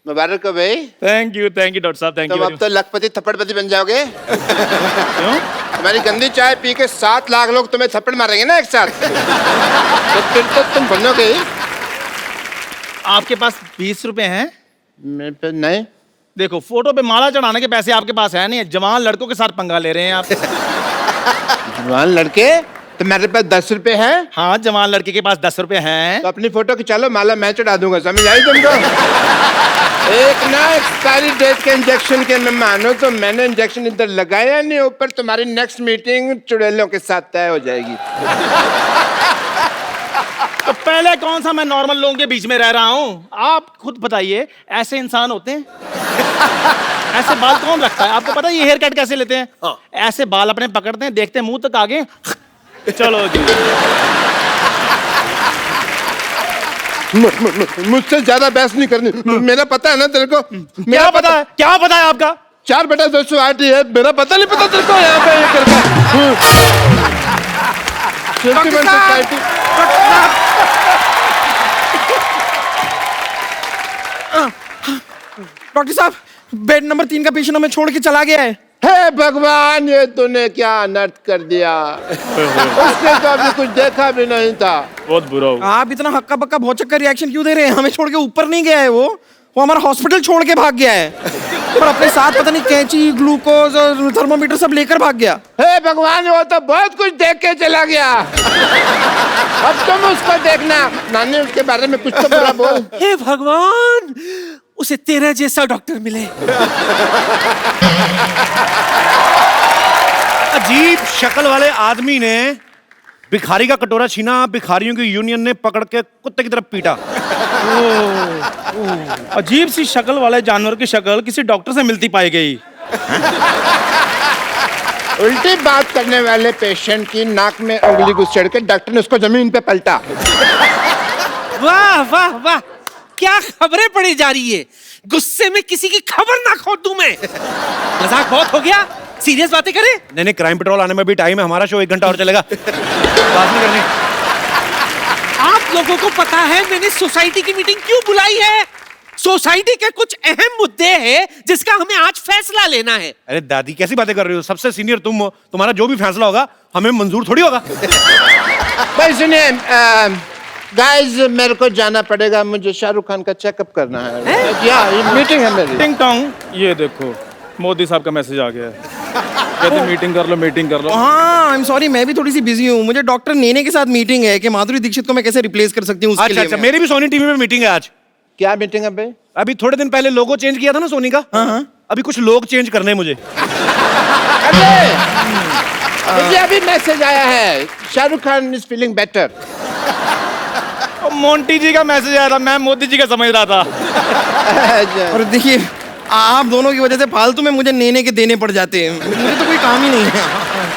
मुबारक हो भाई। थैंक यू डॉक्टर साहब, थैंक तुम यू। अब तो लखपति थप्पड़पति बन जाओगे। क्यों? तुम्हारी गंदी चाय पी के 7 लाख लोग तुम्हें थप्पड़ मारेंगे ना एक साथ। तो फिर तो तुम बनोगे ही। आपके पास 20 रुपए हैं? मेरे पे नहीं। देखो, फोटो पे माला चढ़ाने के पैसे आपके पास है नहीं, जवान लड़कों के साथ पंगा ले रहे हैं आप। जवान लड़के? तुम्हारे पास 10 रुपए है? हाँ, जवान लड़के के पास 10 रुपए हैं। तो अपनी फोटो खिंचा लो, माला मैं चढ़ा दूंगा, समझ आई तुमको? एक ना एक्सपायरी डेट के इंजेक्शन के मैं मानो तो मैंने इंजेक्शन इधर लगाया नहीं, ऊपर तुम्हारी नेक्स्ट मीटिंग चुड़ैलों के साथ तय हो जाएगी। तो पहले कौन सा मैं नॉर्मल लोगों के बीच में रह रहा हूँ? आप खुद बताइए, ऐसे इंसान होते हैं? ऐसे बाल कौन रखता है? आपको पता है ये हेयर कट कैसे लेते हैं? ऐसे बाल अपने पकड़ते हैं, देखते हैं मुंह तक आगे, चलो जी। मुझसे ज्यादा बहस नहीं करनी, मेरा पता है ना तेरे को। क्या पता है? क्या पता है आपका? 4/208 है, मेरा पता नहीं पता तेरे को यहाँ पे ये करके। डॉक्टर साहब, बेड नंबर 3 का पेशेंट हमें छोड़ के चला गया है। हे भगवान, ये तूने क्या अनर्थ कर दिया। उसने तो अभी कुछ देखा भी नहीं था। बहुत बुरा हो। आप इतना हक्का बक्का भौचक्का रिएक्शन क्यों दे रहे हैं? हमें छोड़ के ऊपर नहीं गया है वो हमारा हॉस्पिटल छोड़ के भाग गया है और अपने साथ पता नहीं कैंची, ग्लूकोज और थर्मोमीटर सब लेकर भाग गया। हे भगवान, वो तो बहुत कुछ देख के चला गया। अब तुम उसको देखना। नानी, उसके बारे में कुछ तो बुरा बोल। हे भगवान, उसे तेरा जैसा डॉक्टर मिले। अजीब शक्ल वाले आदमी ने भिखारी का कटोरा छीना, भिखारियों की यूनियन ने पकड़ के कुत्ते की तरफ पीटा। अजीब सी शक्ल वाले जानवर की शक्ल किसी डॉक्टर से मिलती पाई गई। उल्टी बात करने वाले पेशेंट की नाक में उंगली घुस चढ़ के डॉक्टर ने उसको जमीन पे पलटा। वाह वाह वाह, क्या खबरें पड़ी जा रही है। गुस्से में किसी की खबर ना खो दूं मैं। मजाक बहुत हो गया, सीरियस बातें करें। नहीं, क्राइम पेट्रोल आने में भी टाइम है, हमारा शो 1 घंटा और चलेगा। बात नहीं करनी। आप लोगों को पता है मैंने सोसाइटी की मीटिंग क्यों बुलाई है? सोसाइटी के कुछ अहम मुद्दे हैं जिसका हमें आज फैसला लेना है। अरे दादी, कैसी बातें कर रही हो? सबसे सीनियर तुम हो, तुम्हारा जो भी फैसला होगा हमें मंजूर थोड़ी होगा। भाई सुनिए गाइस, मेरे को जाना पड़ेगा, मुझे शाहरुख खान का चेकअप करना है। ये मीटिंग है मेरी। टिंग टोंग, ये देखो मोदी साहब का मैसेज आ गया है। कहते मीटिंग कर लो, मीटिंग कर लो। हाँ, आई एम सॉरी, मैं भी थोड़ी सी बिजी हूँ। मुझे डॉक्टर नेने के साथ मीटिंग है कि माधुरी दीक्षित को मैं कैसे रिप्लेस कर सकती हूँ। अच्छा, मेरी भी सोनी टीवी में मीटिंग है आज। क्या मीटिंग है भाई? अभी थोड़े दिन पहले लोगो चेंज किया था ना सोनी का। हाँ। अभी कुछ लोग चेंज करने हैं मुझे। मुझे अभी मैसेज आया है, Shahrukh Khan is feeling better. Monty ji का मैसेज आया था, मैं मोदी जी का समझ रहा था। और देखिए, आप दोनों की वजह से फालतू में मुझे नेने के देने पड़ जाते हैं। मुझे तो कोई काम ही नहीं है।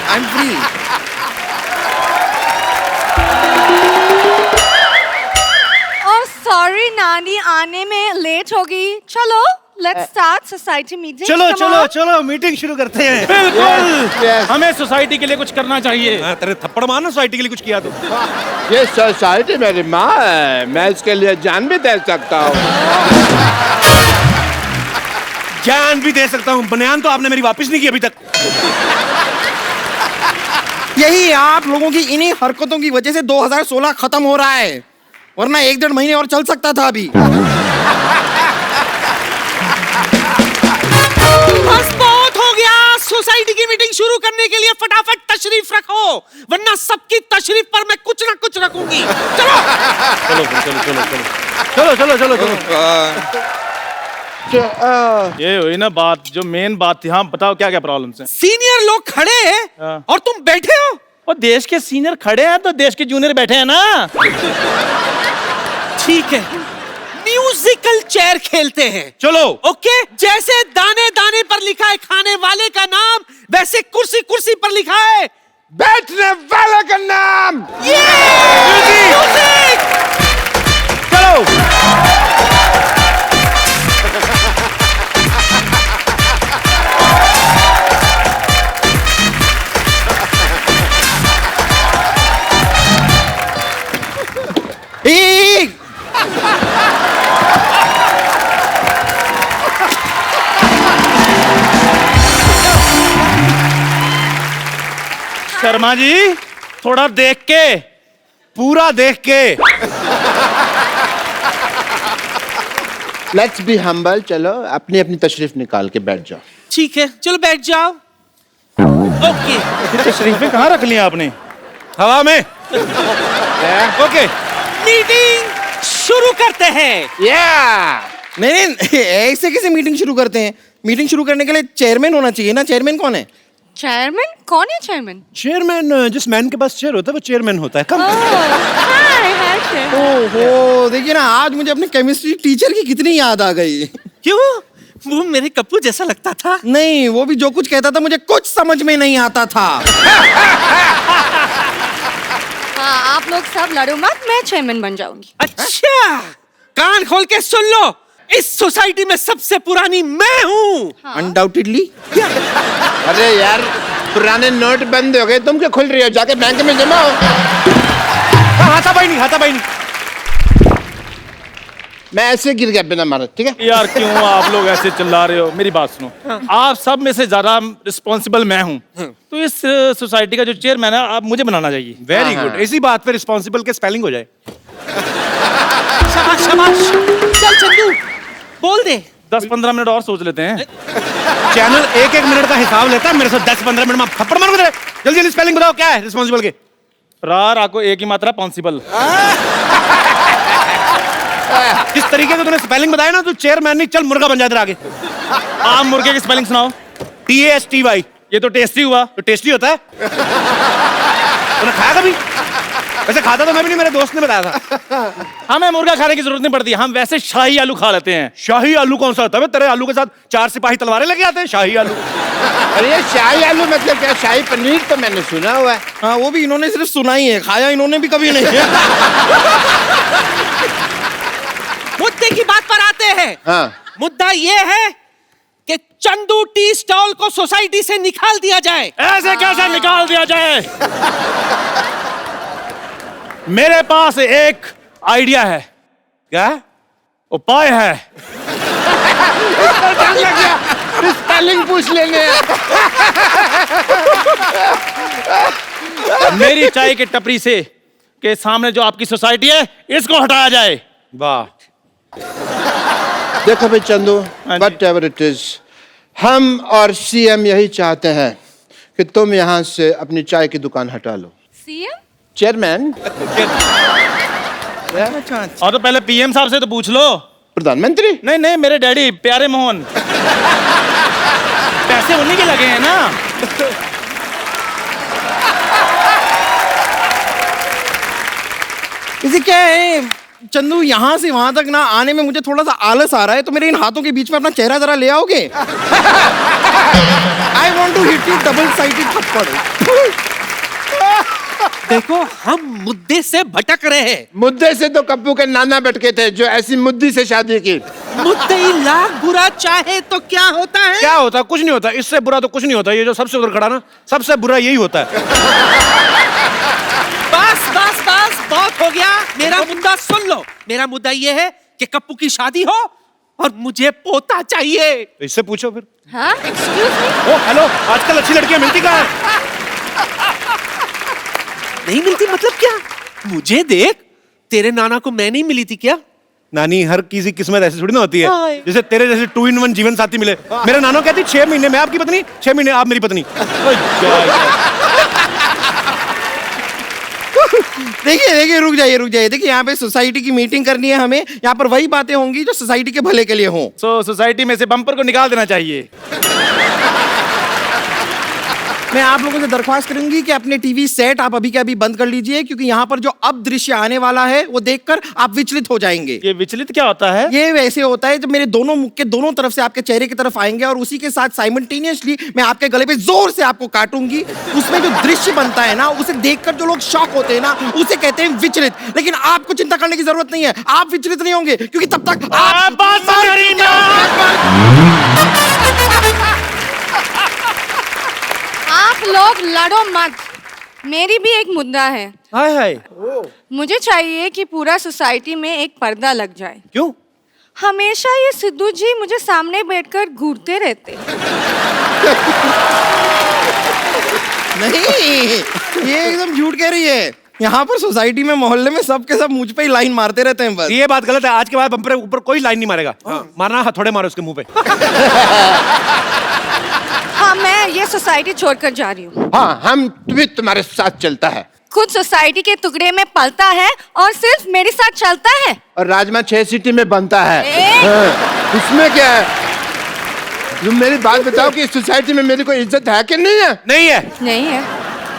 I am free. सॉरी नानी, आने में लेट होगी। चलो लेट्स स्टार्ट सोसाइटी मीटिंग। चलो चलो चलो, मीटिंग शुरू करते हैं। बिल्कुल, हमें सोसाइटी के लिए कुछ करना चाहिए। तेरे थप्पड़ मारना सोसाइटी के लिए कुछ किया तो। ये सोसाइटी मेरी माँ है, मैं इसके लिए जान भी दे सकता हूँ। जान भी दे सकता हूँ। बनियान तो आपने मेरी वापस नहीं की अभी तक। यही आप लोगों की इन्हीं हरकतों की वजह से 2016 खत्म हो रहा है, वरना 1-1.5 महीने और चल सकता था अभी। बस बहुत हो गया। सोसाइटी की मीटिंग शुरू करने के लिए फटाफट तशरीफ रखो, वरना सबकी तशरीफ पर मैं कुछ ना कुछ रखूंगी। चलो चलो चलो चलो चलो चलो चलो चलो चलो। ये हुई ना बात, जो मेन बात थी। हाँ बताओ, क्या क्या प्रॉब्लम्स हैं? सीनियर लोग खड़े हैं और तुम बैठे हो। और देश के सीनियर खड़े हैं तो देश के जूनियर बैठे हैं ना। ठीक है, म्यूजिकल चेयर खेलते हैं। चलो। ओके, जैसे दाने दाने पर लिखा है खाने वाले का नाम, वैसे कुर्सी कुर्सी पर लिखा है बैठने वाले का नाम। म्यूजिक। चलो। शर्मा जी, थोड़ा देख के, पूरा देख के। Let's be humble. चलो अपनी अपनी तशरीफ निकाल के बैठ जाओ। ठीक है, चलो बैठ जाओ। ओके, तशरीफें कहाँ रख ली आपने? हवा में। ओके मीटिंग शुरू करते हैं। नहीं नहीं, ऐसे कैसे मीटिंग शुरू करते हैं? मीटिंग शुरू करने के लिए चेयरमैन होना चाहिए ना। चेयरमैन कौन है? चेयरमैन? कौन है चेयरमैन? चेयरमैन, जिस मैन के पास चेयर होता है वो चेयरमैन होता है। कम ओहो, देखिए ना, आज मुझे अपने केमिस्ट्री टीचर की कितनी याद आ गई। क्यों? वो मेरे कप्पू जैसा लगता था। नहीं, वो भी जो कुछ कहता था मुझे कुछ समझ में नहीं आता था। हाँ, आप लोग सब लड़ो मत, मैं चेयरमैन बन जाऊंगी। अच्छा, कान खोल के सुन लो, इस सोसाइटी में सबसे पुरानी मैं हूँ। अनडाउटेडली। अरे यार, पुराने नोट बंद हो गए, तुम क्या खुल रही हो? जाके बैंक में जमा हो। हाथापाई नहीं। मैं ऐसे गिर गया बिना मारे, ठीक है? यार क्यों आप लोग ऐसे चिल्ला रहे हो? मेरी बात सुनो, आप सब में से ज्यादा रिस्पॉन्सिबल मैं हूँ, तो इस सोसाइटी का जो चेयरमैन है आप मुझे बनाना चाहिए। वेरी गुड, इसी बात पे रिस्पॉन्सिबल के स्पेलिंग हो जाए। शाबाश शाबाश, चल चंदू बोल दे। 10-15 मिनट और सोच लेते हैं। चैनल 1-1 मिनट का हिसाब लेता है, मेरे से 10-15 मिनट में थप्पड़ मार दे। जल्दी जल्दी स्पेलिंग बताओ, क्या है रिस्पॉन्सिबल के? रा को एक ही मात्रा, पॉन्सिबल। जिस तरीके से तूने स्पेलिंग बताया ना, तू चेयरमैन नहीं, चल मुर्गा बन जाते आगे। आप मुर्गे की स्पेलिंग सुनाओ। TASTY। ये तो टेस्टी हुआ। तो टेस्टी होता है। तूने खाया कभी? वैसे खाता तो मैं भी नहीं, मेरे दोस्त ने बताया था। हमें मुर्गा खाने की जरूरत नहीं पड़ती, हम वैसे शाही आलू खा लेते हैं। शाही आलू कौन सा होता है? तेरे आलू के साथ 4 सिपाही तलवारें लेके आते हैं। शाही आलू। अरे ये शाही आलू मतलब क्या? शाही पनीर तो मैंने सुना हुआ है। हाँ, वो भी इन्होंने सिर्फ सुना ही है, खाया इन्होंने भी कभी नहीं है। मुद्दे की बात पर आते हैं। हाँ। मुद्दा ये है कि चंदू टी स्टॉल को सोसाइटी से निकाल दिया जाए। ऐसे कैसे निकाल दिया जाए? मेरे पास एक आइडिया है। क्या उपाय है? स्पेलिंग पूछ लेने। मेरी चाय की टपरी से के सामने जो आपकी सोसाइटी है, इसको हटाया जाए। वाह। देखो भाई Chandu, what ever it is, हम और CM यही चाहते हैं कि तुम यहाँ से अपनी चाय की दुकान हटा लो। सीएम? चेयरमैन। और तो पहले PM साहब से तो पूछ लो। प्रधानमंत्री? नहीं, मेरे डैडी प्यारे मोहन। पैसे उन्हीं के लगे हैं ना। इसे क्या है चंदू, यहाँ से वहां तक ना आने में मुझे थोड़ा सा आलस आ रहा है, तो मेरे इन हाथों के बीच में अपना चेहरा जरा ले आओगे? I want to hit you double sided थप्पड़। देखो, हम मुद्दे से भटक रहे हैं। मुद्दे से तो कप्पू के नाना भटके थे, जो ऐसी मुद्दी से शादी की। मुद्दे ही लाख बुरा चाहे तो क्या होता है? क्या होता है? कुछ नहीं होता। इससे बुरा तो कुछ नहीं होता। ये जो सबसे उधर खड़ा ना, सबसे बुरा यही होता है। बस बस बस, बहुत हो गया। मेरा मुद्दा सुन लो। मेरा मुद्दा ये है कि कप्पू की शादी हो और मुझे पोता चाहिए। तो इससे पूछो फिर। हाँ, एक्सक्यूज मी। ओ हेलो, आजकल अच्छी लड़कियां मिलती कहाँ है? नहीं मिलती मतलब क्या? मुझे देख, तेरे नाना को मैं नहीं मिली थी क्या? नानी, हर किसी किस्मत ऐसी थोड़ी ना होती है। हाय। जैसे तेरे जैसे 2-in-1 जीवन साथी मिले। मेरा नानो कहती 6 महीने मैं आपकी पत्नी, 6 महीने आप मेरी पत्नी। देखिए, रुक जाइए। देखिए, यहाँ पे सोसाइटी की मीटिंग करनी है हमें। यहाँ पर वही बातें होंगी जो सोसाइटी के भले के लिए हों। सोसाइटी में से बम्पर को निकाल देना चाहिए। मैं आप लोगों से दरख्वास्त करूंगी कि अपने टीवी सेट आप अभी के अभी बंद कर लीजिए, क्योंकि यहाँ पर जो अब दृश्य आने वाला है वो देखकर आप विचलित हो जाएंगे। ये विचलित क्या होता है? ये वैसे होता है जब मेरे दोनों मुख के दोनों तरफ से आपके चेहरे की तरफ आएंगे और उसी के साथ साइमल्टेनियसली मैं आपके गले पे जोर से आपको काटूंगी। उसमें जो दृश्य बनता है ना, उसे देखकर जो लोग शॉक होते हैं ना, उसे कहते हैं विचलित। लेकिन आपको चिंता करने की जरूरत नहीं है, आप विचलित नहीं होंगे, क्योंकि तब तक आप आप लोग लड़ो मत, मेरी भी एक मुद्दा है। हाय हाय। मुझे चाहिए कि पूरा सोसाइटी में एक पर्दा लग जाए। क्यों? हमेशा ये सिद्धू जी मुझे सामने बैठकर घूरते रहते। नहीं, ये एकदम झूठ कह रही है। यहाँ पर सोसाइटी में, मोहल्ले में सब के सब मुझ पे ही लाइन मारते रहते हैं बस। ये बात गलत है। आज के बाद बम्पर ऊपर कोई लाइन नहीं मारेगा। मारना हथौड़े मारो उसके मुंह पे। हाँ, मैं ये सोसाइटी छोड़कर जा रही हूँ। हाँ, हम भी तुम्हारे साथ चलता है। खुद सोसाइटी के टुकड़े में पलता है और सिर्फ मेरे साथ चलता है। और राजमा 6 सीटी में बनता है। हाँ, उसमें क्या है? तुम मेरी बात बताओ कि इस सोसाइटी में मेरी कोई इज्जत है कि नहीं है? नहीं है। नहीं है।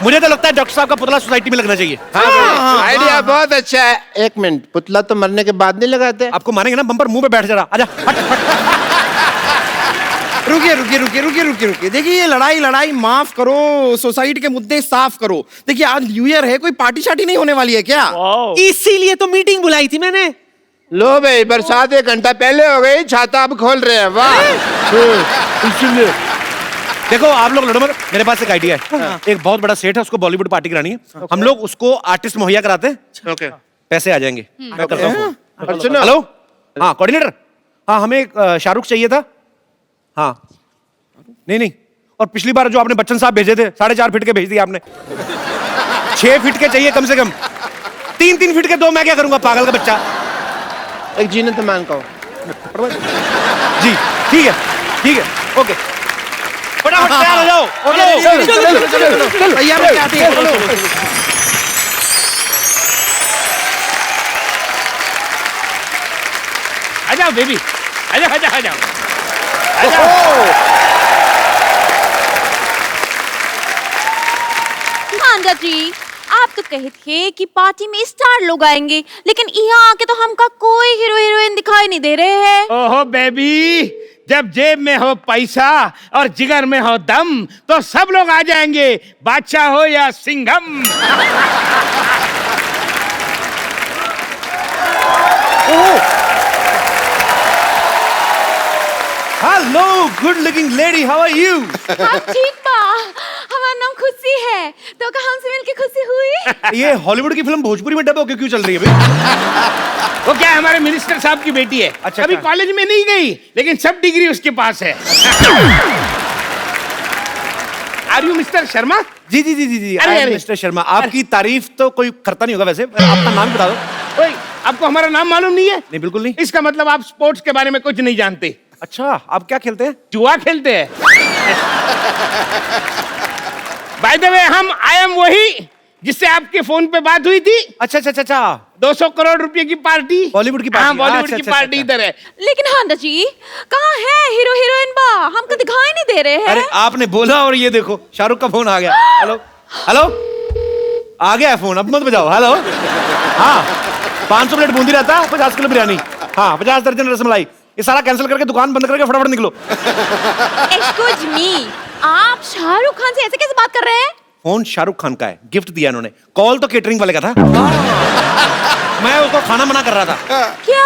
मुझे तो लगता है डॉक्टर साहब का पुतला सोसाइटी में लगना चाहिए। हाँ, आइडिया बहुत अच्छा है। एक मिनट, पुतला तो मरने के बाद नहीं लगाते? आपको मारेंगे ना बम्पर, मुंह पे बैठ जा रहा। आजा हट। रुकिए। देखिए ये लड़ाई माफ करो, सोसाइटी के मुद्दे साफ करो। देखिए आज न्यू ईयर है, कोई पार्टी शार्टी नहीं होने वाली है क्या? इसीलिए तो मीटिंग बुलाई थी मैंने। लो भाई, बरसात 1 घंटा पहले हो गई, छाता अब खोल रहे हैं। वाह। इसलिए देखो आप लोग लड़ो मत, मेरे पास एक आइडिया है। एक बहुत बड़ा सेट है, उसको बॉलीवुड पार्टी करानी है। हम लोग उसको आर्टिस्ट मुहैया कराते हैं। ओके, पैसे आ जाएंगे। मैं करता हूँ फोन। और सुनो। हेलो, हाँ कोऑर्डिनेटर, हाँ हमें एक शाहरुख चाहिए था। हाँ नहीं, और पिछली बार जो आपने बच्चन साहब भेजे थे 4.5 फीट के भेज दिए आपने। 6 फीट के चाहिए कम से कम। 3 फीट के 2 मैं क्या करूंगा, पागल का बच्चा। एक जीनत मान का जी ठीक है, ओके। फटाफट तैयार हो जाओ। चलो भैया मैं आते हैं, चलो। आ जाओ बेबी, आ जाओ। भांजा जी, आप तो कहे थे कि पार्टी में स्टार लोग आएंगे, लेकिन यहाँ आके तो हमका कोई हीरो हीरोइन दिखाई नहीं दे रहे हैं। ओहो बेबी, जब जेब में हो पैसा और जिगर में हो दम तो सब लोग आ जाएंगे, बादशाह हो या Singham. Hello good looking lady, how are you? ठीक बा, हमारा नाम खुशी है, तो का हमसे मिलके खुशी हुई। ये हॉलीवुड की फिल्म भोजपुरी में डब होके क्यों चल रही है भाई? वो क्या हमारे मिनिस्टर साहब की बेटी है। अच्छा, अभी क्या? कॉलेज में नहीं गई, लेकिन सब डिग्री उसके पास है। Are you mister Sharma? जी अरे। मिस्टर शर्मा, आपकी तारीफ तो कोई करता नहीं होगा वैसे। अपना नाम बता दो। ओए, आपको हमारा नाम मालूम नहीं है? नहीं बिल्कुल नहीं। इसका मतलब आप स्पोर्ट्स के बारे में कुछ नहीं जानते। अच्छा, आप क्या खेलते हैं? जुआ खेलते हैं। By the way, I am वही जिससे आपके फोन पे बात हुई थी। अच्छा 200 करोड़ रुपए की पार्टी, बॉलीवुड की पार्टी। हाँ, बॉलीवुड अच्छा, की अच्छा, पार्टी अच्छा। इधर है। लेकिन हांडा जी, कहाँ है हीरो हीरोइन बा? हमको दिखाई नहीं दे रहे हैं। अरे आपने बोला और ये देखो शाहरुख का फोन आ गया। हेलो आ गया है फोन, अब मत बजाओ। हेलो, हाँ 500 प्लेट बूंदी रहता, 50 किलो बिरयानी, हाँ 50 दर्जन रसमलाई। ये सारा कैंसिल करके दुकान बंद करके फटाफट निकलो। एक्सक्यूज मी, आप शाहरुख खान से ऐसे कैसे बात कर रहे हैं? फोन शाहरुख खान का है, गिफ्ट दिया इन्होंने। कॉल तो केटरिंग वाले का था। मैं उसको खाना मना कर रहा था। क्या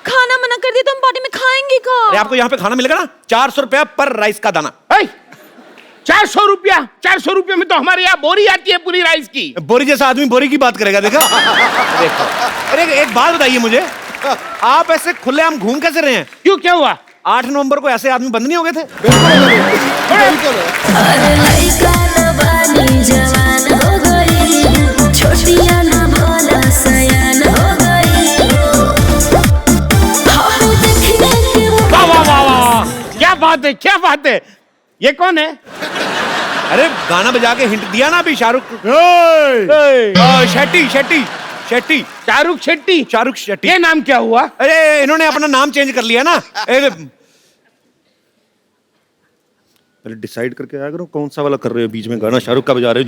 खाना मना कर दिया तो हम पार्टी में खाएंगे का? अरे आपको यहाँ पे खाना मिलेगा ना, 400 रुपया पर राइस का दाना। 400 रुपया? 400 रुपये में तो हमारे यहाँ बोरी आती है पूरी राइस की। बोरी जैसा आदमी बोरी की बात करेगा, देखा? देखो। अरे एक बात बताइए मुझे, आप ऐसे खुलेआम घूम कैसे रहे हैं? क्यों, क्या हुआ? 8 नवंबर को ऐसे आदमी बंद नहीं हो गए थे? अरे लइका न बानी जवान हो गई, छोटिया न भोला सयान हो गई। हाउ देखने के वाह वाह वाह वाह, क्या बात है। ये कौन है? अरे गाना बजा के हिंट दिया ना अभी, शाहरुख शेट्टी। शाहरुख शेट्टी। ये नाम क्या हुआ? अरे इन्होंने अपना नाम चेंज कर लिया ना। पहले डिसाइड करके आया करो कौन सा वाला कर रहे हो, बीच में गाना शाहरुख का बजा रहे हो।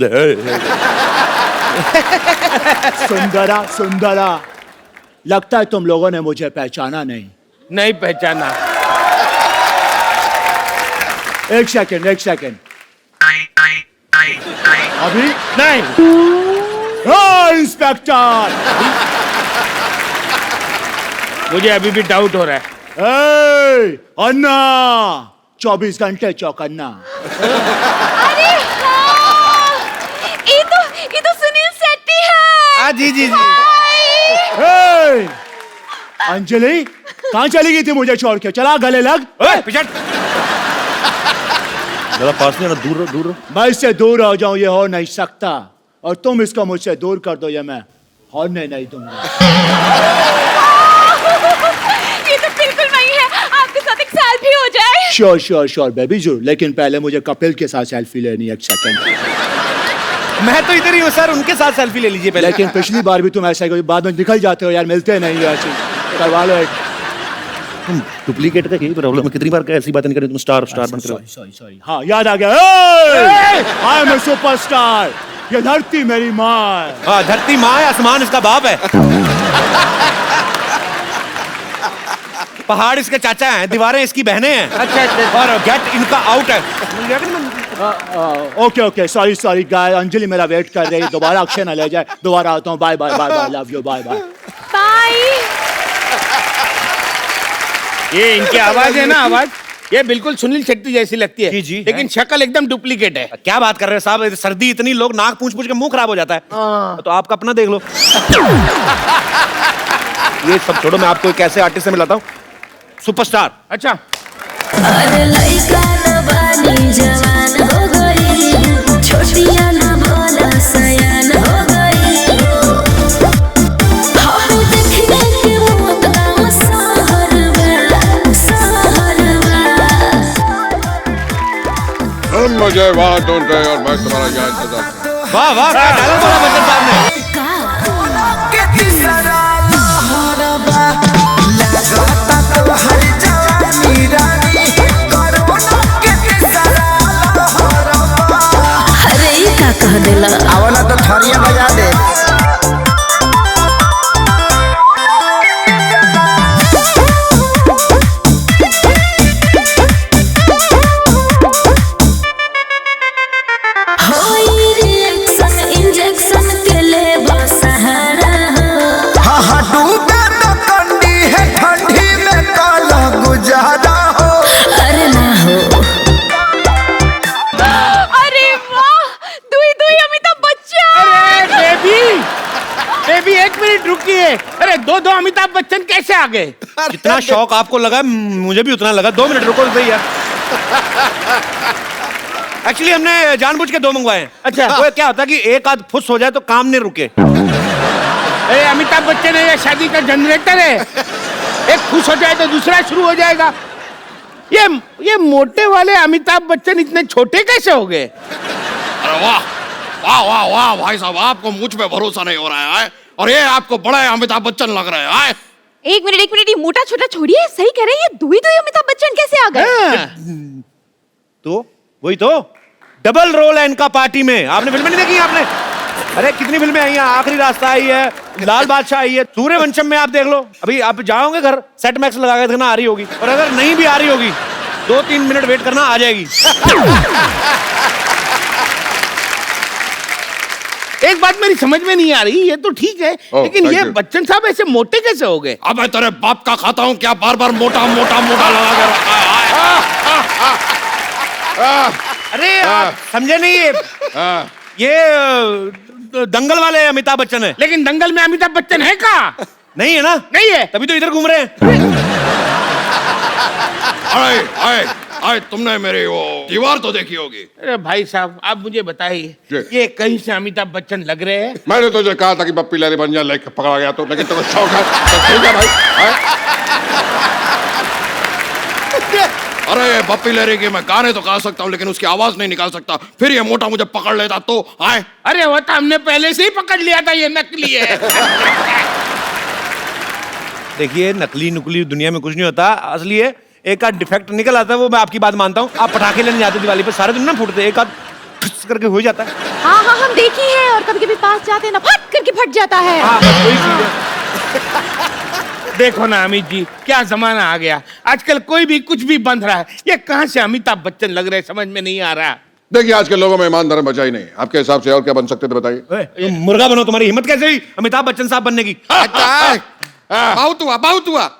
सुंदरा, लगता है तुम लोगों ने मुझे पहचाना नहीं पहचाना। एक सेकंड अभी नहीं। इंस्पेक्टर, मुझे अभी भी डाउट हो रहा है। अन्ना 24 घंटे चौकन्ना। अरे हाँ, ये तो सुनील शेट्टी है। जी। अंजलि कहाँ चली गई थी मुझे छोड़ के? चला गले लग। जरा पास में ना, दूर रहो। मैं इससे दूर हो जाऊं ये हो नहीं सकता, और तुम इसको मुझसे दूर कर दो ये मैं होने नहीं दूंगा। ये तो बिल्कुल नहीं है, आपके साथ एक सेल्फी हो जाए। श्योर बेबी जरूर, लेकिन पहले मुझे कपिल के साथ सेल्फी लेनी है। एक सेकंड। मैं तो इधर ही हूँ सर, उनके साथ सेल्फी ले लीजिए पहले। लेकिन पिछली बार भी तुम ऐसा ही बाद में निकल जाते हो यार, मिलते नहीं हो ऐसे। करवा लो एक। डुप्लीकेट का यही प्रॉब्लम है, कितनी बार ऐसी बातें नहीं करें, तुम स्टार बन कर। सॉरी हाँ याद आ गया, आई एम ए सुपरस्टार, ये धरती मेरी माँ है। हाँ धरती माँ है, आसमान इसका बाप है। पहाड़ इसके चाचा हैं, दीवारें इसकी बहनें हैं। अच्छा। और गेट इनका आउट है। ओके सॉरी गाय, अंजलि मेरा वेट कर रही है, दोबारा अक्षय ना ले जाए। दोबारा आता हूँ, bye bye bye bye, love you, bye bye bye. ये इनकी आवाज है ना, आवाज ये बिल्कुल सुनील शेट्टी जैसी लगती है। जी, लेकिन शक्ल एकदम डुप्लीकेट है। क्या बात कर रहे हैं साहब, सर्दी इतनी, लोग नाक पूछ के मुंह खराब हो जाता है। तो आपका अपना देख लो। ये सब छोड़ो, मैं आपको एक ऐसे आर्टिस्ट से मिलाता हूँ, सुपरस्टार। अच्छा। अरे लइका न बानी जवान हो गई, छोटिया न भोला सयान हो गई। हम देखने के मौत का सहरवा। मुझे वहाँ ढूंढ रहे और मैं तुम्हारा यहाँ इंतजार। वाह वाह, क्या डायलॉग बोला बच्चन साहब ने। अरे ये का कह देला, आवला तो थरिया बजा दे। होई रिएक्शन इंजेक्शन के ले सहारा। हाँ डूबे तो कंडी है, ठंडी में काला गुजारा हो। अरे ना हो, अरे वाह, दुई दुई अमिताभ बच्चन। बेबी एक मिनट रुकिए। अरे दो अमिताभ बच्चन कैसे आ गए? जितना शौक आपको लगा मुझे भी उतना लगा। 2 मिनट रुको सही यार। एक्चुअली हमने जानबूझ के 2 मंगवाए हैं। अच्छा। वो क्या होता है कि एक आध फुस हो जाए तो काम नहीं रुके। अरे अमिताभ बच्चन है, ये शादी का जनरेटर है। एक खुश हो जाए तो दूसरा शुरू हो जाएगा। ये मोटे वाले अमिताभ बच्चन इतने छोटे कैसे हो गए? अरे वाह वाह वाह वाह भाई साहब, आपको मुझ पे भरोसा नहीं हो रहा है और ये आपको बड़ा अमिताभ बच्चन लग रहा है। एक मिनट, ये मोटा छोटा छोड़िए, सही कह रहे हैं, ये दुई दुई अमिताभ बच्चन कैसे आ गए? तो वही तो डबल रोल है इनका पार्टी में। आपने फिल्में नहीं देखी आपने? अरे कितनी फिल्में आई हैं, आखिरी रास्ता आई है, लाल बादशाह आई है, सूर्यवंशम में आप देख लो। अभी आप जाओगे घर, सेट मैक्स लगा के देखना आ रही होगी, और अगर नहीं भी आ रही होगी 2-3 मिनट वेट करना, आ जाएगी। एक बात मेरी समझ में नहीं आ रही, ये तो ठीक है लेकिन ये बच्चन साहब ऐसे मोटे कैसे हो गए? अब मैं तेरे बाप का खाता हूँ क्या, बार बार मोटा मोटा मोटा लगा के रखा है। अरे आप समझे नहीं, ये दंगल वाले अमिताभ बच्चन है। लेकिन दंगल में अमिताभ बच्चन है का? नहीं है ना? नहीं है, तभी तो इधर घूम रहे हैं। अरे तुमने मेरी वो दीवार तो देखी होगी। अरे भाई साहब आप मुझे बताइए, ये कहीं से अमिताभ बच्चन लग रहे हैं? मैंने तुझे कहा था कि बप्पी लहरी बन जा, लेके पकड़ा गया तो, लेकिन तुम्हें शौक है तो ठीक है भाई। अरे बप्पी लहरी के मैं गाने तो गा सकता हूँ लेकिन उसकी आवाज नहीं निकाल सकता, फिर ये मोटा मुझे पकड़ लेता तो आए। अरे वो तो हमने पहले से ही पकड़ लिया था, ये नकली है। देखिए नकली नुकली दुनिया में कुछ नहीं होता, असली है। एक आध डिफेक्ट निकल आता है, वो मैं आपकी बात मानता हूँ। आप पटाखे लेने जाते दिवाली पे, सारे दिन ना फूटते, एक आध ठुस करके हो जाता है। हाँ हाँ हम देखी है, और कभी कभी पास जाते हैं ना, फट करके फट जाता है। हाँ बस वही चीज है। देखो ना अमित जी, क्या जमाना आ गया, आजकल कोई भी कुछ भी बंध रहा है। ये कहाँ से अमिताभ बच्चन लग रहे, समझ में नहीं आ रहा। देखिए आज के लोगों में ईमान धर्म बचा ही नहीं, आपके हिसाब से और क्या बन सकते थे बताइए? तुम मुर्गा बनो, तुम्हारी हिम्मत कैसे हुई अमिताभ बच्चन साहब बनने की? बहुत हुआ।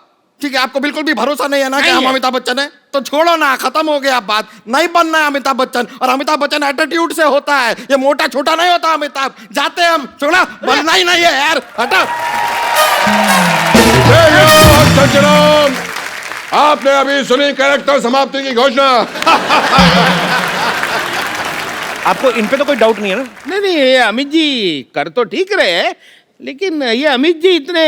ठीक है, आपको बिल्कुल भी भरोसा नहीं है ना कि हम अमिताभ बच्चन है, तो छोड़ो ना, खत्म हो गया बात। नहीं बनना है अमिताभ बच्चन, और अमिताभ बच्चन एटीट्यूड से होता है, ये मोटा छोटा नहीं होता अमिताभ। जाते हम, छोड़ा, बनना ही नहीं है यार, हटा। आपने अभी सुनी कैरेक्टर समाप्ति की घोषणा। आपको इन पे तो कोई डाउट नहीं है ना? नहीं ये अमित जी कर तो ठीक रहे हैं, लेकिन ये अमित जी इतने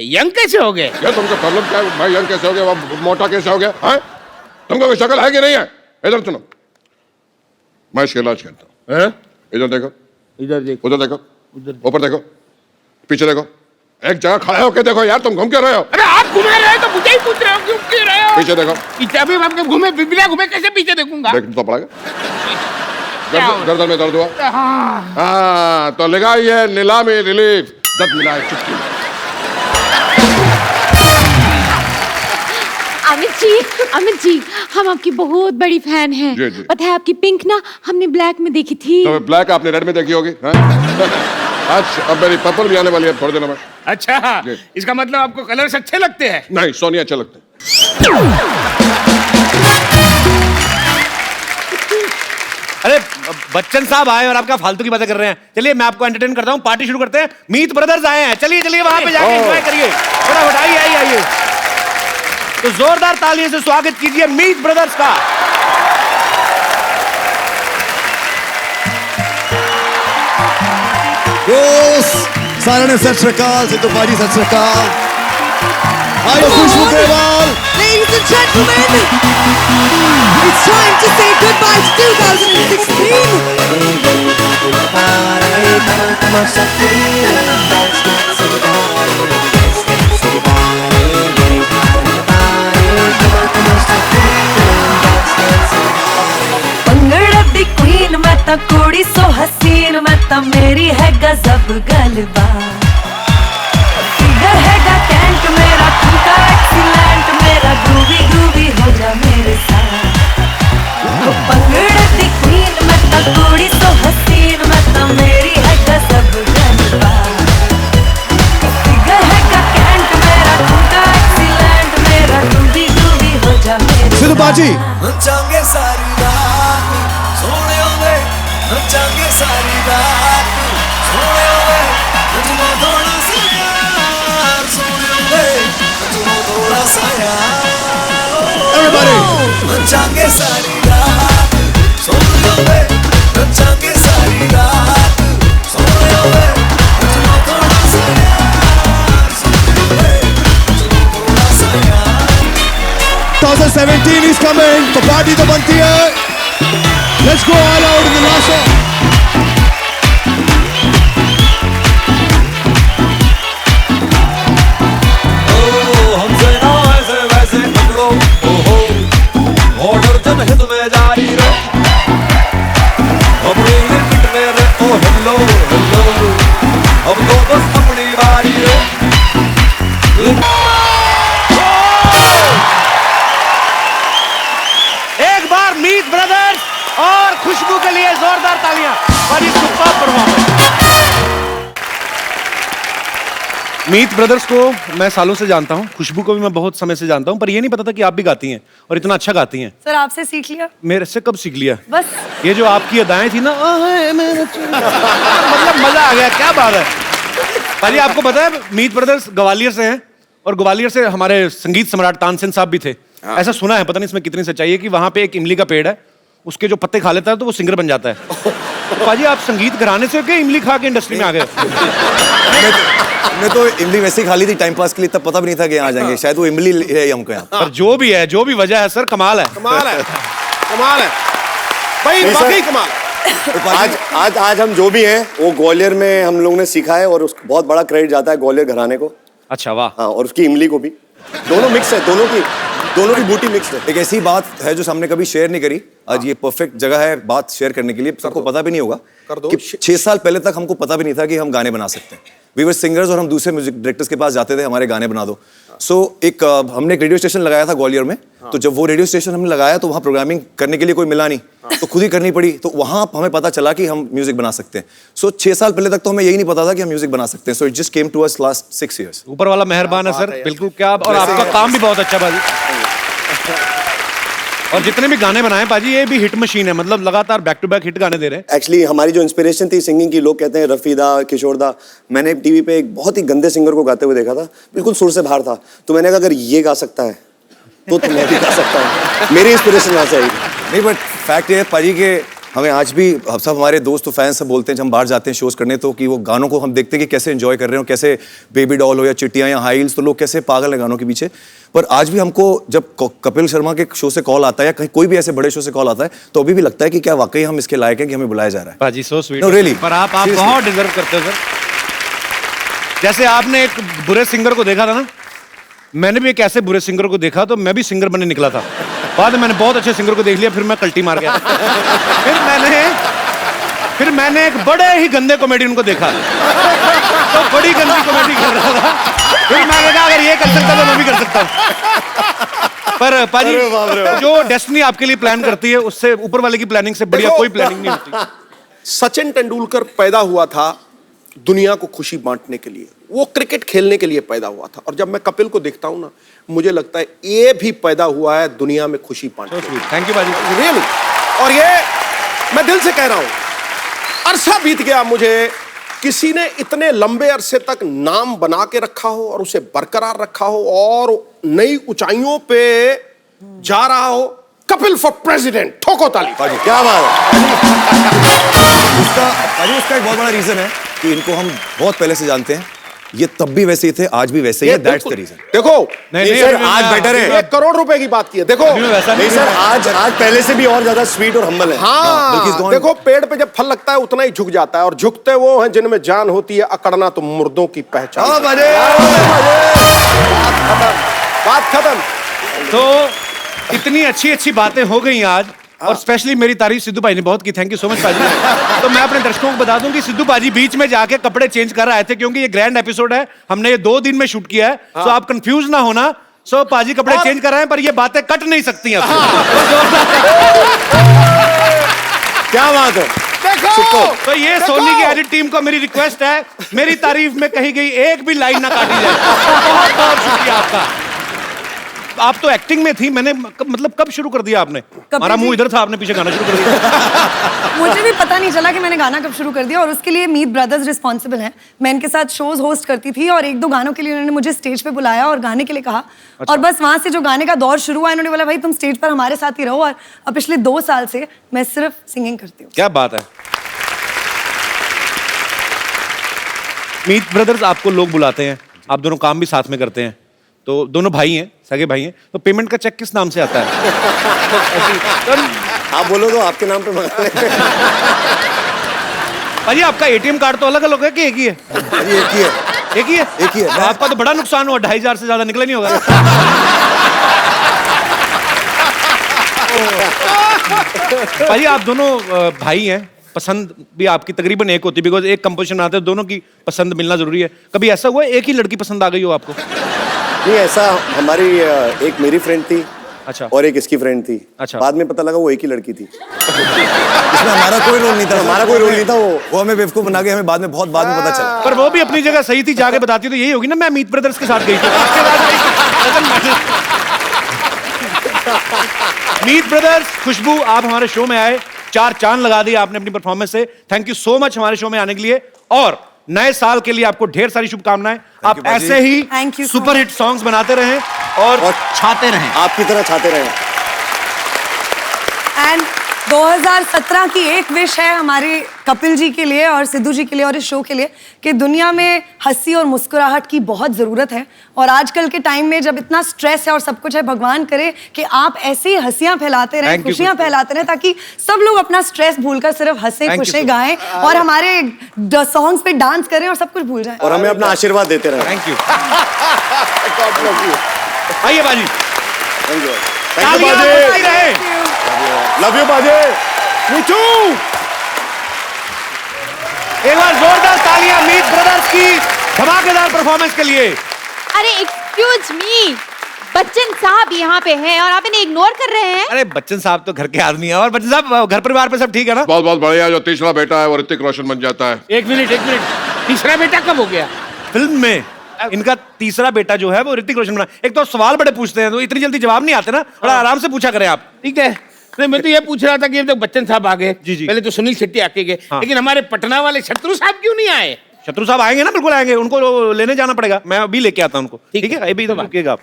यंग कैसे हो गए? क्या तुमको प्रॉब्लम क्या है भाई? यंग कैसे हो गया, मोटा कैसे हो गया है? तुमको कोई शक्ल है कि नहीं है? इधर सुनो, मैं इसका इलाज करता हूँ, इधर देखो। इधर देखो, उधर देखो, ऊपर देखो, पीछे देखो, एक जगह खड़े होके देखो यार, तुम घूम क्यों रहे हो? अरे आप घूमे रहे तो मुझे ही पूछ रहे हो क्यों क्यों रहे हो? पीछे देखो। पीछे अभी हम घूमे बिना घूमे कैसे पीछे देखूंगा? देखना तो पड़ेगा। गर्दन में दर्द हुआ? हाँ। हाँ, तो लगा ये नीलामी रिलीफ, दर्द मिला है चुटकी। अमित जी हम आपकी बहुत बड़ी फैन हैं। जी, जी। पता है आपकी पिंक ना हमने ब्लैक में देखी थी। तो ब्लैक आपने रेड में देखी होगी, हाँ? आज अब मेरी पर्पल भी आने वाली है थोड़ी देर में। अच्छा, इसका मतलब आपको कलर्स अच्छे लगते हैं? नहीं, सोनी अच्छे लगते हैं। अरे बच्चन साहब आए और आपका फालतू की बातें कर रहे हैं। चलिए मैं आपको एंटरटेन करता हूँ, पार्टी शुरू करते हैं। मीत ब्रदर्स आए हैं, चलिए चलिए वहां पे जाके एंजॉय करिए। फटाफट आइए आइए आइए। तो जोरदार तालियों से स्वागत कीजिए मीत ब्रदर्स का। सारे ने सत श्री अकाल, सिद्धू पाजी सत श्री अकाल। आइए खुशबू Grewal. Ladies and gentlemen, it's time to say goodbye to 2016। पंगड़ा दी क्वीन मैं ता कुड़ी सो हसीन, मैं ता मेरी है गजब गलबा। इधर हैगा कैंट मेरा, ठुमका एक्सीलेंट मेरा, ग्रूवी ग्रूवी हो जा मेरे साथ। पंगड़ा दी क्वीन मैं ता कुड़ी सो हसीन, मैं ता मेरी है गजब गलबा। इधर हैगा कैंट मेरा, ठुमका एक्सीलेंट मेरा, ग्रूवी ग्रूवी हो जा मेरे साथ। सिद्धू पाजी नचांगे सारी रात सोने होवे, नचांगे सारी रात सोने होवे, तुझको थोड़ा सा यार सोने होवे, तुझको थोड़ा सा यार। Everybody नचांगे सारी रात सोने होवे, नचांगे सारी रात सोने होवे, तुझको थोड़ा सा यार सोने होवे, तुझको थोड़ा सा यार। 2017 is coming, तो पार्टी तो बनती है। Let's go all out in the last song. हमसे ना ऐसे वैसे पकड़ो, ओहो ऑर्डर जनहित में जारी रहे, अपनी लिमिट में रहे, ओ हेलो हेलो, अब तो बस अपनी बारी है। एक बार मीत ब्रदर्स और खुशबू के लिए जोरदार तालियां। और ये सुपर परफॉर्मेंस। मीत ब्रदर्स को मैं सालों से जानता हूं, खुशबू को भी मैं बहुत समय से जानता हूं, पर ये नहीं पता था कि आप भी गाती हैं और इतना अच्छा गाती हैं। सर आपसे सीख लिया मेरे से कब सीख लिया? बस। ये जो आपकी अदाएं थी ना, मतलब मजा आ गया, क्या बात है। भाई आपको पता है मीत ब्रदर्स ग्वालियर से हैं और ग्वालियर से हमारे संगीत सम्राट तानसेन साहब भी थे। ऐसा सुना है, पता नहीं इसमें कितनी सच्चाई है, कि वहां पे एक इमली का पेड़ है, उसके जो पत्ते खा लेता है तो वो सिंगर बन जाता है। तो पाजी आप संगीत घराने से क्या इमली खा के इंडस्ट्री में आ गए? मैं तो इमली वैसे ही खा ली थी टाइम पास के लिए, तब पता भी नहीं था कि यहाँ आ जाएंगे। शायद वो इमली है हमको यहाँ। पर जो भी है, जो भी वजह है सर, कमाल है। कमाल है, कमाल है भाई, वाकई कमाल है। आज हम जो भी हैं वो ग्वालियर में हम लोगों ने सीखा है, और उसको बहुत बड़ा क्रेडिट जाता है ग्वालियर घराने को। अच्छा वाह। हाँ, और उसकी इमली को भी। दोनों मिक्स है, दोनों की बूटी मिक्स है। एक ऐसी बात है जो हमने कभी शेयर नहीं करी, आज ये परफेक्ट जगह है बात शेयर करने के लिए। सबको पता भी नहीं होगा कि 6 साल पहले तक हमको पता भी नहीं था कि हम गाने बना सकते हैं। वी वर सिंगर्स और हम दूसरे म्यूजिक डायरेक्टर्स के पास जाते थे, हमारे गाने बना दो। एक हमने एक रेडियो स्टेशन लगाया था ग्वालियर में। तो जब वो रेडियो स्टेशन हमने लगाया तो वहाँ प्रोग्रामिंग करने के लिए कोई मिला नहीं, तो खुद ही करनी पड़ी। तो वहाँ हमें पता चला कि हम म्यूजिक बना सकते हैं। 6 साल पहले तक तो हमें यही नहीं पता था कि हम म्यूजिक बना सकते हैं। So it just came to us last 6 years। ऊपर वाला मेहरबान है सर, बिल्कुल। क्या, और आपका काम भी बहुत अच्छा बाजी। और जितने भी गाने बनाए पाजी, ये भी हिट मशीन है, मतलब लगातार बैक टू बैक हिट गाने दे रहे हैं। एक्चुअली हमारी जो इंस्पिरेशन थी सिंगिंग की, लोग कहते हैं रफी दा, किशोर दा। मैंने टीवी पे एक बहुत ही गंदे सिंगर को गाते हुए देखा था, बिल्कुल सुर से बाहर था। तो मैंने कहा अगर ये गा सकता है तो मैं भी गा सकता हूँ। मेरी इंस्पिरेशन वहाँ से आई। नहीं, बट फैक्ट ये है पाजी के हमें आज भी सब हमारे दोस्त फैंस सब बोलते हैं जब हम बाहर जाते हैं शोज करने तो कि वो गानों को हम देखते हैं कि कैसे एंजॉय कर रहे हो, कैसे बेबी डॉल हो या चिट्टियाँ या हाई हील्स, तो लोग कैसे पागल हैं गानों के पीछे। पर आज भी हमको जब कपिल शर्मा के शो से कॉल आता है या कहीं कोई भी ऐसे बड़े शो से कॉल आता है तो अभी भी लगता है कि क्या वाकई हम इसके लायक हैं कि हमें बुलाया जा रहा है। पाजी सो स्वीट। No, really. पर आप बहुत डिजर्व करते हो सर। जैसे आपने एक बुरे सिंगर को देखा था ना, मैंने भी एक ऐसे बुरे सिंगर को देखा तो मैं भी सिंगर बनने निकला था। बाद में मैंने बहुत अच्छे सिंगर को देख लिया, फिर मैं कल्टी मार गया। फिर मैंने एक बड़े ही गंदे कॉमेडियन को देखा तो बड़ी गंदी कॉमेडी कर रहा था। फिर मैंने कहा अगर ये कर सकता तो मैं भी कर सकता हूँ। पर पाजी जो डेस्टिनी आपके लिए प्लान करती है उससे ऊपर वाले की प्लानिंग से बढ़िया कोई प्लानिंग नहीं होती। सचिन तेंदुलकर पैदा हुआ था दुनिया को खुशी बांटने के लिए, वो क्रिकेट खेलने के लिए पैदा हुआ था। और जब मैं कपिल को देखता हूं ना, मुझे लगता है ये भी पैदा हुआ है दुनिया में खुशी बांटने के लिए। थैंक यू बाजी, रियली। और ये मैं दिल से कह रहा हूं, अरसा बीत गया मुझे किसी ने इतने लंबे अरसे तक नाम बना के रखा हो और उसे बरकरार रखा हो और नई ऊंचाइयों पे जा रहा हो। कपिल फॉर प्रेसिडेंट, ठोको ताली। क्या बात है। उसका एक बहुत बड़ा रीजन है कि इनको हम बहुत पहले से जानते हैं, ये तब भी वैसे ही थे, आज भी वैसे ही है। That's the reason. देखो नहीं सर, आज बेटर है। 1 करोड़ रुपए की बात की है। देखो नहीं सर, आज पहले से भी और ज्यादा स्वीट और हम्बल है। हाँ, देखो पेड़ पे जब फल लगता है उतना ही झुक जाता है, और झुकते वो हैं जिनमें जान होती है, अकड़ना तो मुर्दों की पहचान। बात खत्म। तो इतनी अच्छी अच्छी बातें हो गई आज, और स्पेशली मेरी तारीफ सिद्धू भाई ने बहुत की। थैंक यू सो मच पाजी। तो मैं अपने दर्शकों को बता दूं कि सिद्धू भाजी बीच में जाके कपड़े चेंज कर रहे थे क्योंकि ये ग्रैंड एपिसोड है, हमने ये 2 दिन में शूट किया है। सो आप कंफ्यूज ना होना। सो पाजी कपड़े चेंज कर रहे हैं पर ये बातें कट नहीं सकती हैं। क्या बात है। देखो तो ये सोनी की एडिट टीम को मेरी रिक्वेस्ट है, मेरी तारीफ में कही गई एक भी लाइन ना काटी जाए। बहुत बहुत शुक्रिया आपका। आप तो एक्टिंग में थी, मैंने मतलब कब शुरू कर दिया आपने? हमारा मुंह इधर था, आपने पीछे गाना शुरू कर दिया। मुझे भी पता नहीं चला कि मैंने गाना कब शुरू कर दिया, और उसके लिए मीत ब्रदर्स रिस्पॉन्सिबल हैं। मैं इनके साथ शोज होस्ट करती थी और 1-2 गानों के लिए उन्होंने मुझे स्टेज पे बुलाया और गाने के लिए कहा। और बस वहां से जो गाने का दौर शुरू हुआ, इन्होंने बोला भाई तुम स्टेज पर हमारे साथ ही रहो। और अब पिछले 2 साल से मैं सिर्फ सिंगिंग करती हूँ। क्या बात है। मीत ब्रदर्स आपको लोग बुलाते हैं, आप दोनों काम भी साथ में करते हैं, तो दोनों भाई हैं, सगे भाई हैं, तो पेमेंट का चेक किस नाम से आता है? आप बोलो तो आपके नाम पे मंगा लें। भाई आपका एटीएम कार्ड तो अलग अलग है कि एक ही है? एक ही है। एक ही है? एक ही है। तो आपका तो बड़ा नुकसान हुआ, 2500 से ज्यादा निकला नहीं होगा। भाई आप दोनों भाई हैं, पसंद भी आपकी तकरीबन एक होती है, बिकॉज एक कंपोजिशन आते हैं, दोनों की पसंद मिलना जरूरी है। कभी ऐसा हुआ एक ही लड़की पसंद आ गई हो आपको? नहीं, ऐसा हमारी एक मेरी फ्रेंड थी, अच्छा, और एक इसकी फ्रेंड थी। अच्छा, बाद में पता लगा वो एक ही लड़की थी। इसमें हमारा कोई रोल नहीं था, हमारा कोई रोल नहीं था। वो हमें बेवकूफ बना के हमें बाद में पता चला। पर वो भी अपनी जगह सही थी, जाके बताती तो यही होगी ना, मैं मीत ब्रदर्स के साथ गई थी। मीत ब्रदर्स, खुशबू, आप हमारे शो में आए, 4 चांद लगा दिए आपने अपनी परफॉर्मेंस से। थैंक यू सो मच हमारे शो में आने के लिए, और नए साल के लिए आपको ढेर सारी शुभकामनाएं। आप ऐसे ही सुपर हिट सॉन्ग्स बनाते रहें और छाते रहें, आपकी तरह छाते रहें। एंड 2017 की एक विश है हमारे कपिल जी के लिए और सिद्धू जी के लिए और इस शो के लिए, कि दुनिया में हंसी और मुस्कुराहट की बहुत ज़रूरत है। और आजकल के टाइम में जब इतना स्ट्रेस है और सब कुछ है, भगवान करे कि आप ऐसे ही हंसियां फैलाते रहें, खुशियां फैलाते रहें, ताकि सब लोग अपना स्ट्रेस भूलकर सिर्फ हंसे खुशे गाएं और हमारे सॉन्ग्स पे डांस करें और सब कुछ भूल जाएं। और हमें अपना आशीर्वाद देते रहें। Thank you. आइए बाजी। Thank you. लव यू बाजे। Me too. एक बार जोरदार तालियां मीत ब्रदर्स की धमाकेदार परफॉर्मेंस के लिए। अरे एक्सक्यूज मी, बच्चन साहब यहाँ पे हैं और आप इन्हें इग्नोर कर रहे हैं। अरे बच्चन साहब तो घर के आदमी हैं, और बच्चन साहब घर परिवार पे सब ठीक है ना? बहुत बहुत बढ़िया। जो तीसरा बेटा है वो ऋतिक रोशन बन जाता है। एक मिनट, तीसरा बेटा कब हो गया? फिल्म में इनका तीसरा बेटा जो है वो ऋतिक रोशन बना। एक तो सवाल बड़े पूछते हैं तो इतनी जल्दी जवाब नहीं आते ना, बड़ा आराम से पूछा करें आप। ठीक है। नहीं, मैं तो ये पूछ रहा था कि अब तक बच्चन साहब आ गए, जी। पहले तो सुनील शेट्टी आके गए, लेकिन हमारे पटना वाले शत्रु साहब क्यों नहीं आए? शत्रु साहब आएंगे ना, बिल्कुल आएंगे, उनको लेने जाना पड़ेगा, मैं अभी लेके आता हूं उनको। ठीक है, अभी तो रुकिएगा आप।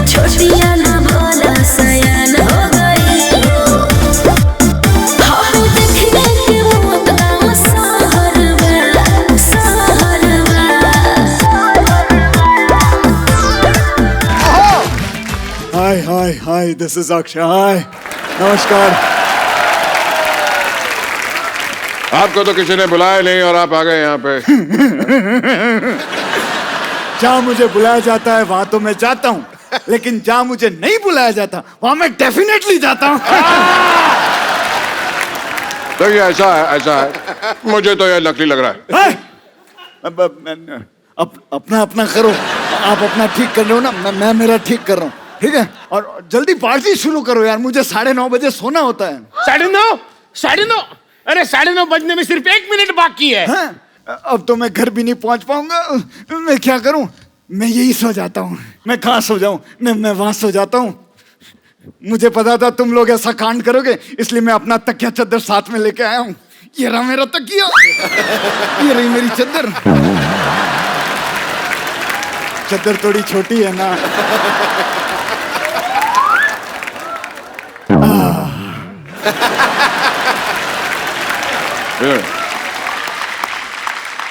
छोटे छोटिया ना बोला सयान हो गई हाँ देखने के मौत का सहरवा सहरवा हाय हाय हाय दिस इज अक्षय हाय नमस्कार आपको तो किसी ने बुलाया नहीं और आप आ गए यहाँ पे। जहाँ मुझे बुलाया जाता है वहां तो मैं जाता हूँ लेकिन जहाँ मुझे नहीं बुलाया जाता वहां मैं डेफिनेटली जाता हूँ। देखिए ऐसा है मुझे तो यह नकली लग रहा है। अपना अपना करो आप अपना ठीक कर रहे हो ना मैं मेरा ठीक कर रहा हूँ ठीक है और जल्दी पार्टी शुरू करो यार मुझे 9:30 बजे सोना होता है। 9:30 अरे 9:30 बजने में सिर्फ 1 मिनट बाकी है। हाँ? अब तो मैं घर भी नहीं पहुंच पाऊंगा मैं क्या करूं मैं यही सो जाता हूं मैं कहाँ सो जाऊं मैं वहां सो जाता हूं। मुझे पता था तुम लोग ऐसा कांड करोगे इसलिए मैं अपना तकिया चद्दर साथ में लेके आया हूं। ये रहा मेरा तकिया ये रही मेरी चद्दर। चद्दर थोड़ी छोटी है ना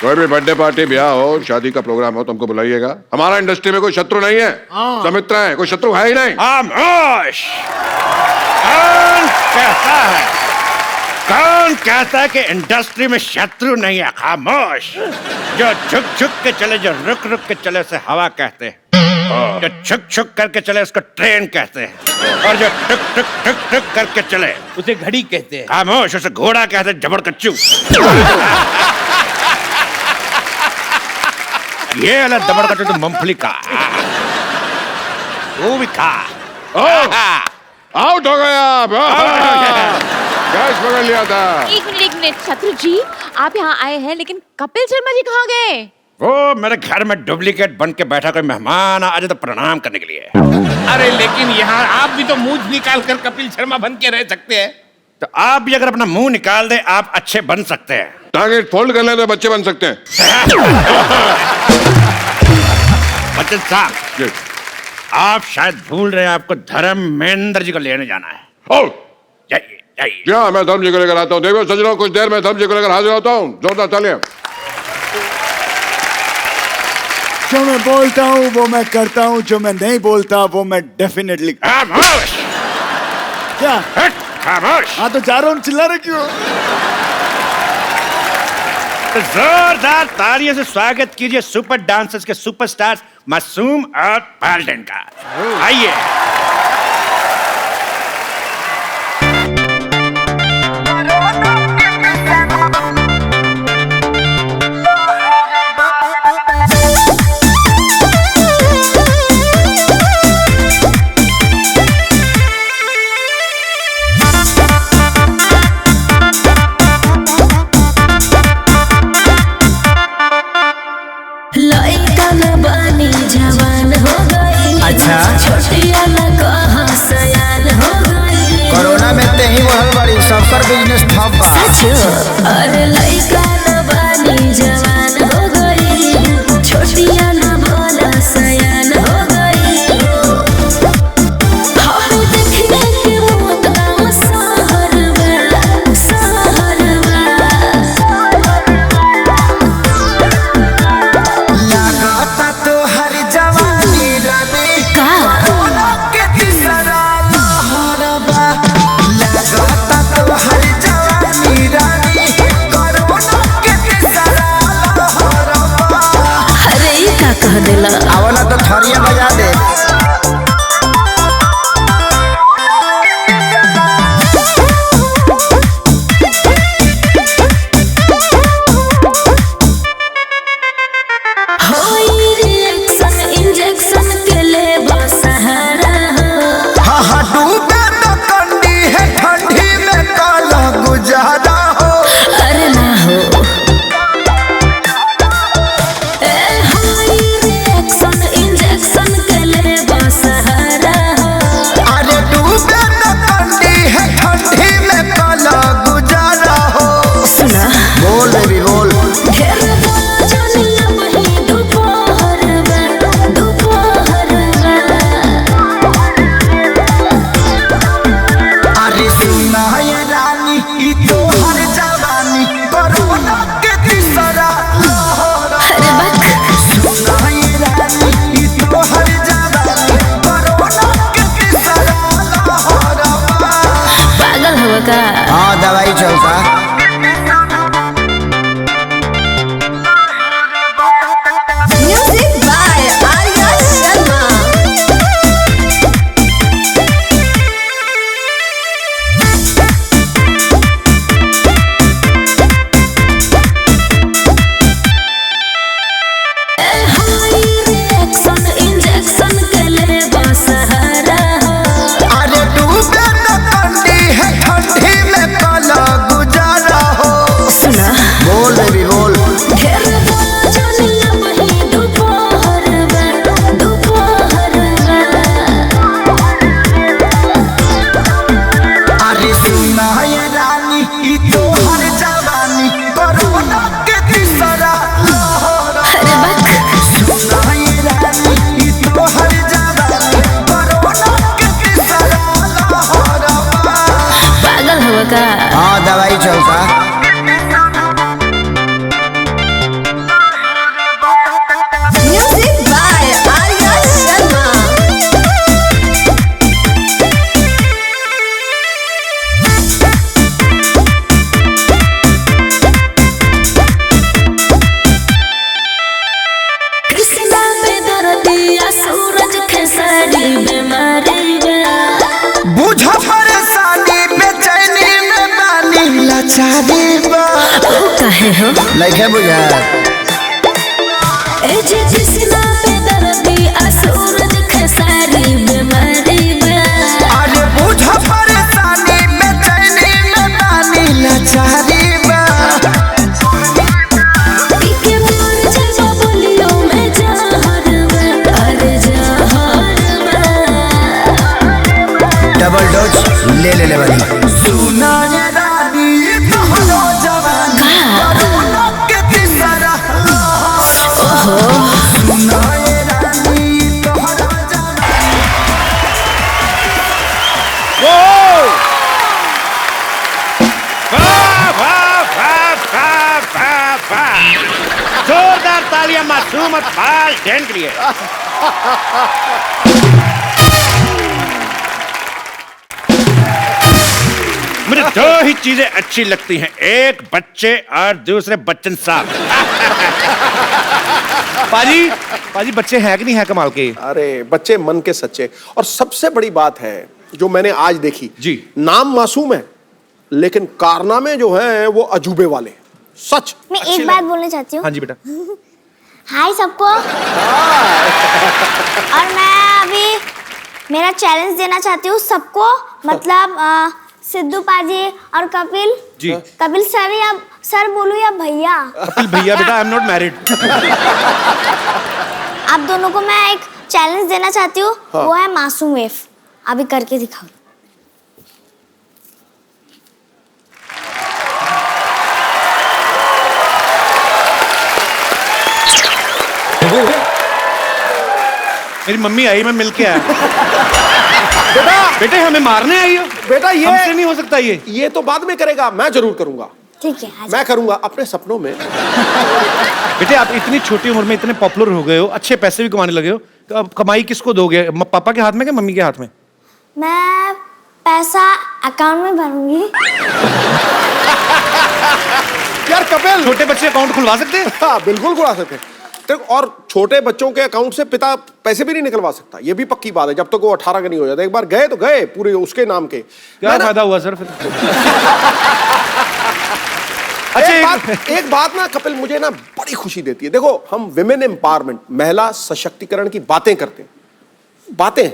कोई भी बर्थडे पार्टी ब्याह हो शादी का प्रोग्राम हो तुमको बुलाइएगा। हमारा इंडस्ट्री में कोई शत्रु नहीं है सब मित्र है कोई शत्रु है ही नहीं। खामोश कौन कहता है कि इंडस्ट्री में शत्रु नहीं है? खामोश जो झुक झुक के चले जो रुक रुक के चले उसे हवा कहते हैं जो छुक छुक करके चले उसको ट्रेन कहते हैं और जो टुक टुक टुक टुक करके चले उसे घड़ी कहते हैं। खामोश उसे घोड़ा कहते हैं जबड़ कच्चू। ये वाला दबड़ कच्चू तो मूंगफली का वो भी खा आउट हो गया आप। कैच पकड़ लिया था। एक मिनट शत्रु जी आप यहाँ आए हैं लेकिन कपिल शर्मा जी कहाँ गए? वो मेरे घर में डुप्लीकेट बन के बैठा कोई मेहमान आ जाए तो प्रणाम करने के लिए। अरे लेकिन यहाँ आप भी तो मुंह निकाल कर कपिल शर्मा बन के रह सकते हैं। तो आप भी अगर अपना मुंह निकाल दे आप अच्छे बन सकते हैं। टांगे फोल्ड कर ले तो बच्चे बन सकते हैं। बच्चन साहब आप शायद भूल रहे हैं आपको धर्मेंद्र जी को लेने जाना है। ओ जाइए। मैं धर्म जी को लेकर आता हूँ। देखो सजनों कुछ देर में धर्म जी को लेकर हाजिर होता हूँ। जोरदार तालियां। जो मैं बोलता हूँ वो मैं करता हूँ जो मैं नहीं बोलता वो मैं डेफिनेटली। खामोश क्या खामोश। हाँ तो जा रहा हूँ चिल्ला रहे क्यों? तो जोरदार तालियों से स्वागत कीजिए सुपर डांसर्स के सुपरस्टार मासूम और पाल्टन का। आइए। छोटिया न कहाँ सयान हो गई। कोरोना में ते ही बढ़ल बड़ी सबकर बिजनेस ठप बा। अरे लइका न बानी जवान हो गई छोटिया न बोला सयान हो गई हाँ देखने के मौत का सहरवा सहरवा लागता तो हर जवानी रानी कोरोना के तीसरा लहरबा। लागता तो हर जवानी रानी कोरोना के तीसरा लहरबा। अरे ये का कह देला आवला तो थरिया बजा दे। इंजेक्शन के ले सहारा हाँ हाँ डूबे तो कंडी है ठंडी में काला गुजारा हो। अरे ना हो इंजेक्शन के चलता। Music by Arya Sharma. अरे डूबे न कंडी है ठंडी में काला गुजारा हो। सुना बोल बेबी बोल। अरे सुना ये रानी ई तो हर जवानी कोरोना के तीसरा लहर। सुना ये रानी ई तो हर जवानी कोरोना के तीसरा लहर। पागल हुआ का? हाँ दवाई चलता। Music by Arya Sharma. कृष्णा पे दर्दिया सूरज खेसारी बीमारी बुझ परेशानी बेचैनी में बानी लाचारी बा। काहे हो? लइके बुझा। ए जे कृष्णा पे दर्दिया सूरज खेसारी बीमारी अरे बुझ परेशानी बेचैनी में बानी लाचारी बा। पीके मोर जलवा बोलियो में जहर अरे जहर डबल डोज ले वाली। सुना ये रानी तोहरो जवानी कोरोना के तीसरा लहर। सुना ये रानी तोहरो जवानी। जोरदार तालियां मासूम अतफाल जैन के लिए। मुझे दो ही चीजें अच्छी लगती हैं, एक बच्चे और दूसरे बच्चन साहब। पाजी पाजी बच्चे हैं कि नहीं है कमाल के? अरे बच्चे मन के सच्चे। और सबसे बड़ी बात है जो मैंने आज देखी जी, नाम मासूम है लेकिन कारनामे जो हैं वो अजूबे वाले। सच मैं एक बात बोलना चाहती हूँ। हाँ जी बेटा। हाय सबको। और मैं अभी मेरा चैलेंज देना चाहती हूँ सबको, मतलब सिद्धू पाजी और कपिल जी। कपिल सर या सर बोलूं या भैया? कपिल भैया बेटा, आई एम नॉट मैरिड। आप दोनों को मैं एक चैलेंज देना चाहती हूँ। हाँ। वो है मासूम वेव। अभी करके दिखाओ। मेरी मम्मी आई, मैं मिल के आया। बेटा बेटे हमें मारने आई हो? बेटा ये हमसे नहीं हो सकता ये तो बाद में करेगा, मैं जरूर करूंगा। ठीक है मैं करूंगा अपने सपनों में। बेटे आप इतनी छोटी उम्र में इतने पॉपुलर हो गए हो, अच्छे पैसे भी कमाने लगे हो, तो अब कमाई किसको दोगे? पापा के हाथ में कि मम्मी के हाथ में? मैं पैसा अकाउंट में भरूंगी। यार कपिल, छोटे बच्चे अकाउंट खुलवा सकते हैं? हाँ बिल्कुल खुलवा सकते हैं। और छोटे बच्चों के अकाउंट से पिता पैसे भी नहीं निकलवा सकता, ये भी पक्की बात है, जब तक वो 18 का नहीं हो जाता। एक बार गए तो गए पूरे उसके नाम के। क्या फायदा हुआ सर फिर? अच्छा एक बात ना कपिल मुझे ना बड़ी खुशी देती है। देखो हम विमेन एम्पावरमेंट, महिला सशक्तिकरण की बातें करते हैं, बातें,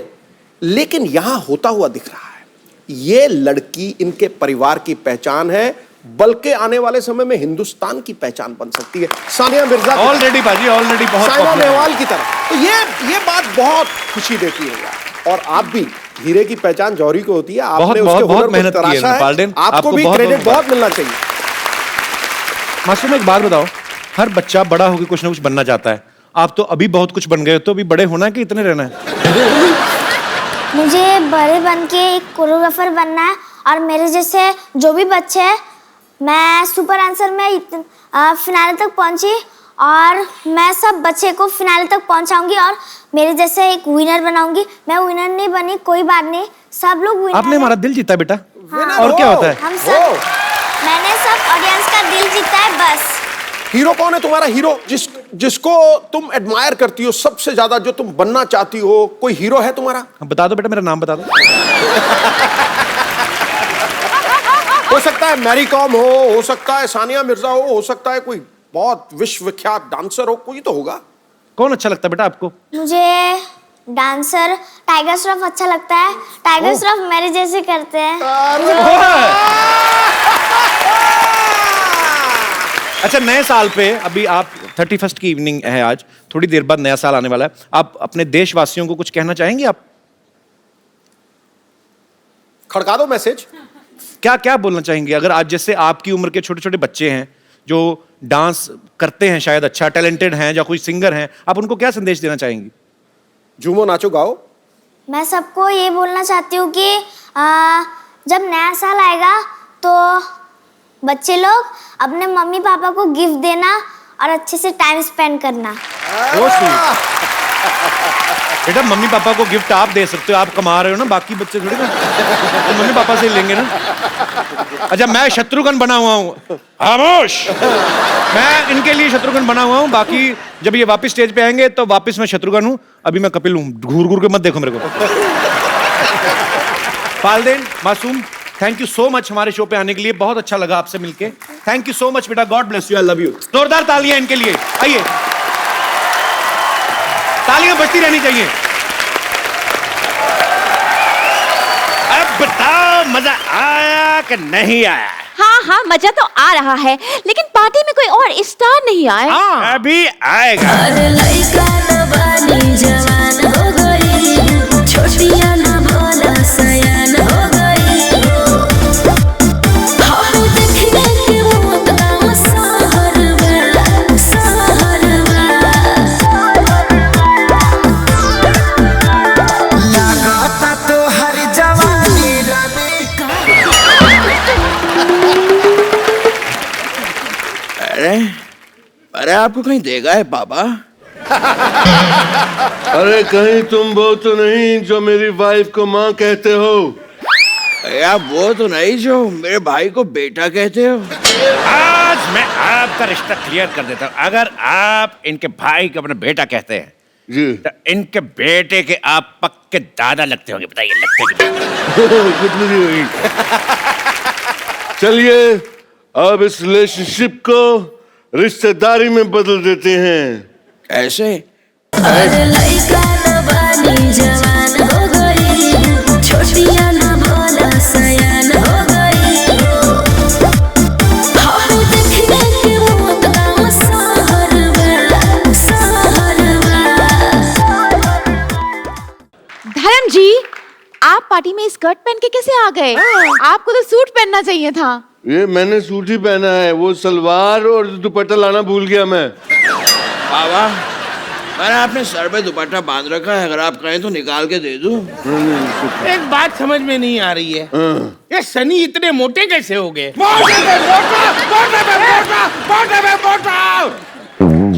लेकिन यहां होता हुआ दिख रहा है। ये लड़की इनके परिवार की पहचान है, बल्कि आने वाले समय में हिंदुस्तान की पहचान बन सकती है। सानिया मिर्जा ऑलरेडी बाजी, ऑलरेडी बहुत साइना नेहवाल की तरह। तो ये बात बहुत खुशी देती है यार। और आप भी, हीरे की पहचान जौहरी को होती है, आपने उसके हुनर को मेहनत की तराशा है है। पाल्डेन, आपको भी क्रेडिट बहुत मिलना चाहिए। मासूम एक बात बताओ, हर बच्चा बड़ा होकर कुछ ना कुछ बनना चाहता है। आप तो अभी बहुत कुछ बन गए हो, तो अभी बड़े होना है कि इतने रहना है? मुझे बड़े बन के एक कोरियोग्राफर बनना है, और मेरे जैसे जो भी बच्चे हैं, मैं सुपर आंसर में फिनाले तक पहुंची और मैं सब बच्चे को फिनाले तक पहुंचाऊंगी और मेरे जैसे एक विनर बनाऊंगी। मैं विनर नहीं बनी, कोई बात नहीं, सब लोग विनर। आपने हमारा दिल जीता बेटा। हाँ। और क्या होता है? हम सब मैंने सब ऑडियंस का दिल जीता है बस। हीरो कौन है तुम्हारा हीरो? जिसको तुम एडमायर करती हो सबसे ज्यादा, जो तुम बनना चाहती हो, कोई हीरो है तुम्हारा? बता दो बेटा, मेरा नाम बता दो। हो सकता है मैरी कॉम हो सकता है सानिया मिर्जा हो सकता है कोई बहुत विश्वविख्यात डांसर हो, कोई तो होगा। कौन अच्छा लगता है बेटा आपको? मुझे डांसर टाइगर श्रॉफ अच्छा लगता है। टाइगर श्रॉफ मेरे जैसे करते हैं। अच्छा, नए साल पे अभी आप 31st की इवनिंग है आज, थोड़ी देर बाद नया साल आने वाला है, आप अपने देशवासियों को कुछ कहना चाहेंगे? आप खड़का दो मैसेज। क्या क्या बोलना चाहेंगे? अगर आज जैसे आपकी उम्र के छोटे छोटे बच्चे हैं जो डांस करते हैं, शायद अच्छा टैलेंटेड हैं, या कोई सिंगर हैं, आप उनको क्या संदेश देना चाहेंगी? झूमो नाचो गाओ। मैं सबको ये बोलना चाहती हूँ कि जब नया साल आएगा तो बच्चे लोग अपने मम्मी पापा को गिफ्ट देना और अच्छे से टाइम स्पेंड करना। बेटा मम्मी पापा को गिफ्ट आप दे सकते हो, आप कमा रहे हो ना, बाकी बच्चे थोड़ी ना तो मम्मी पापा से लेंगे ना। अच्छा, मैं शत्रुघ्न बना हुआ हूँ, खामोश, मैं इनके लिए शत्रुघ्न बना हुआ हूँ, बाकी जब ये वापस स्टेज पे आएंगे तो वापस मैं शत्रुघ्न हूँ, अभी मैं कपिल हूँ, घूर घूर के मत देखो मेरे को। फालदेन मासूम, थैंक यू सो मच हमारे शो पे आने के लिए, बहुत अच्छा लगा आपसे मिलके। थैंक यू सो मच बेटा, God bless you, I love you. जोरदार तालियां इनके लिए, आइए, तालियां बजती रहनी चाहिए। अब बताओ मजा आया कि नहीं आया? हाँ हाँ, मजा तो आ रहा है, लेकिन पार्टी में कोई और स्टार नहीं आया। अभी आएगा। छोटिया ना भोला सयान हो गई। अरे आपको कहीं देगा है पापा? अरे कहीं तुम वो तो नहीं जो मेरी वाइफ को माँ कहते हो? यार वो तो नहीं जो मेरे भाई को बेटा कहते हो। आज मैं आपका रिश्ता क्लियर कर देता हूँ। अगर आप इनके भाई को अपना बेटा कहते हैं जी, तो इनके बेटे के आप पक्के दादा लगते होंगे। बताइए, लगते कितनी? चलिए अब इस रिलेशनशिप को रिश्तेदारी में बदल देते हैं। ऐसे? छोटिया ना भोला सयान हो गई। धर्म जी, आप पार्टी में स्कर्ट पहन के कैसे आ गए? आपको तो सूट पहनना चाहिए था। ये मैंने सूट ही पहना है, वो सलवार और दुपट्टा लाना भूल गया मैं। पापा, मैंने अपने सर पे दुपट्टा बांध रखा है, अगर आप कहें तो निकाल के दे दूं। एक बात समझ में नहीं आ रही है, ये सनी इतने मोटे कैसे हो गए?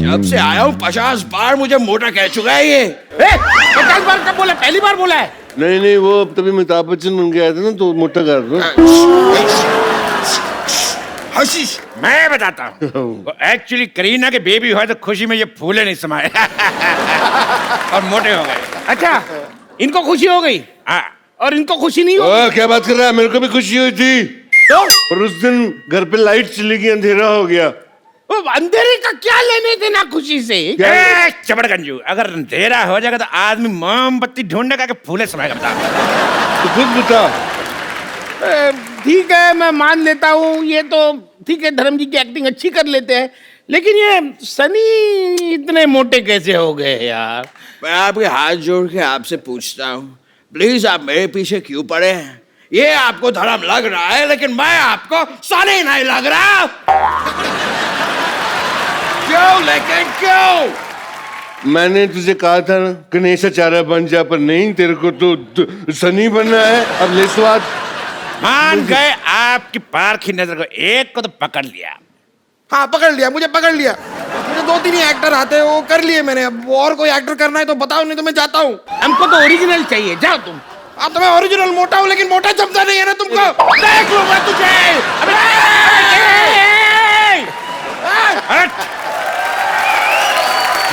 जब से आया हूँ 50 बार मुझे मोटा कह चुका है ये। 50 बार कब बोला? पहली बार बोला है। नहीं वो तभी अमिताभ बच्चन बन गया था ना, तो मोटा कर दो। हशीश, मैं बताता हूँ, एक्चुअली करीना के बेबी हुआ तो खुशी में ये फूले नहीं समाये और मोटे हो गए। अच्छा, इनको खुशी हो गई और इनको खुशी नहीं हो? क्या बात कर रहा है? मेरे को भी खुशी हुई थी तो? और उस दिन घर पे लाइट चली गई, अंधेरा हो गया। अंधेरे का क्या लेने देना खुशी से? चबड़गंजू, अगर अंधेरा हो जाएगा तो आदमी मोमबत्ती ढूंढने का फूले समाएगा। बता, तो खुद बता। ठीक है, मैं मान लेता हूँ, ये तो ठीक है, धर्म जी की एक्टिंग अच्छी कर लेते हैं, लेकिन ये सनी इतने मोटे कैसे हो गए यार? मैं आपके हाथ जोड़ के आपसे पूछता हूँ, प्लीज आप मेरे पीछे क्यों पड़े हैं? ये आपको धर्म लग रहा है, लेकिन मैं आपको सनी नहीं लग रहा। क्यों? लेकिन क्यों? मैंने तुझे कहा था ना गणेशाचार्य बन जा, पर नहीं, तेरे को तो सनी बनना है। अब ले स्वाद। मान गए आपकी पारखी नजर को, एक को तो पकड़ लिया। हाँ पकड़ लिया, मुझे पकड़ लिया। मुझे 2-3 ही एक्टर आते हैं, वो कर लिए मैंने। अब और कोई एक्टर करना है तो बताओ, नहीं तो मैं जाता हूँ। हमको तो ओरिजिनल चाहिए, जाओ तुम। अब तो मैं ओरिजिनल मोटा हूँ लेकिन मोटा जमता नहीं है ना तुमको। देख लूंगा तुझे।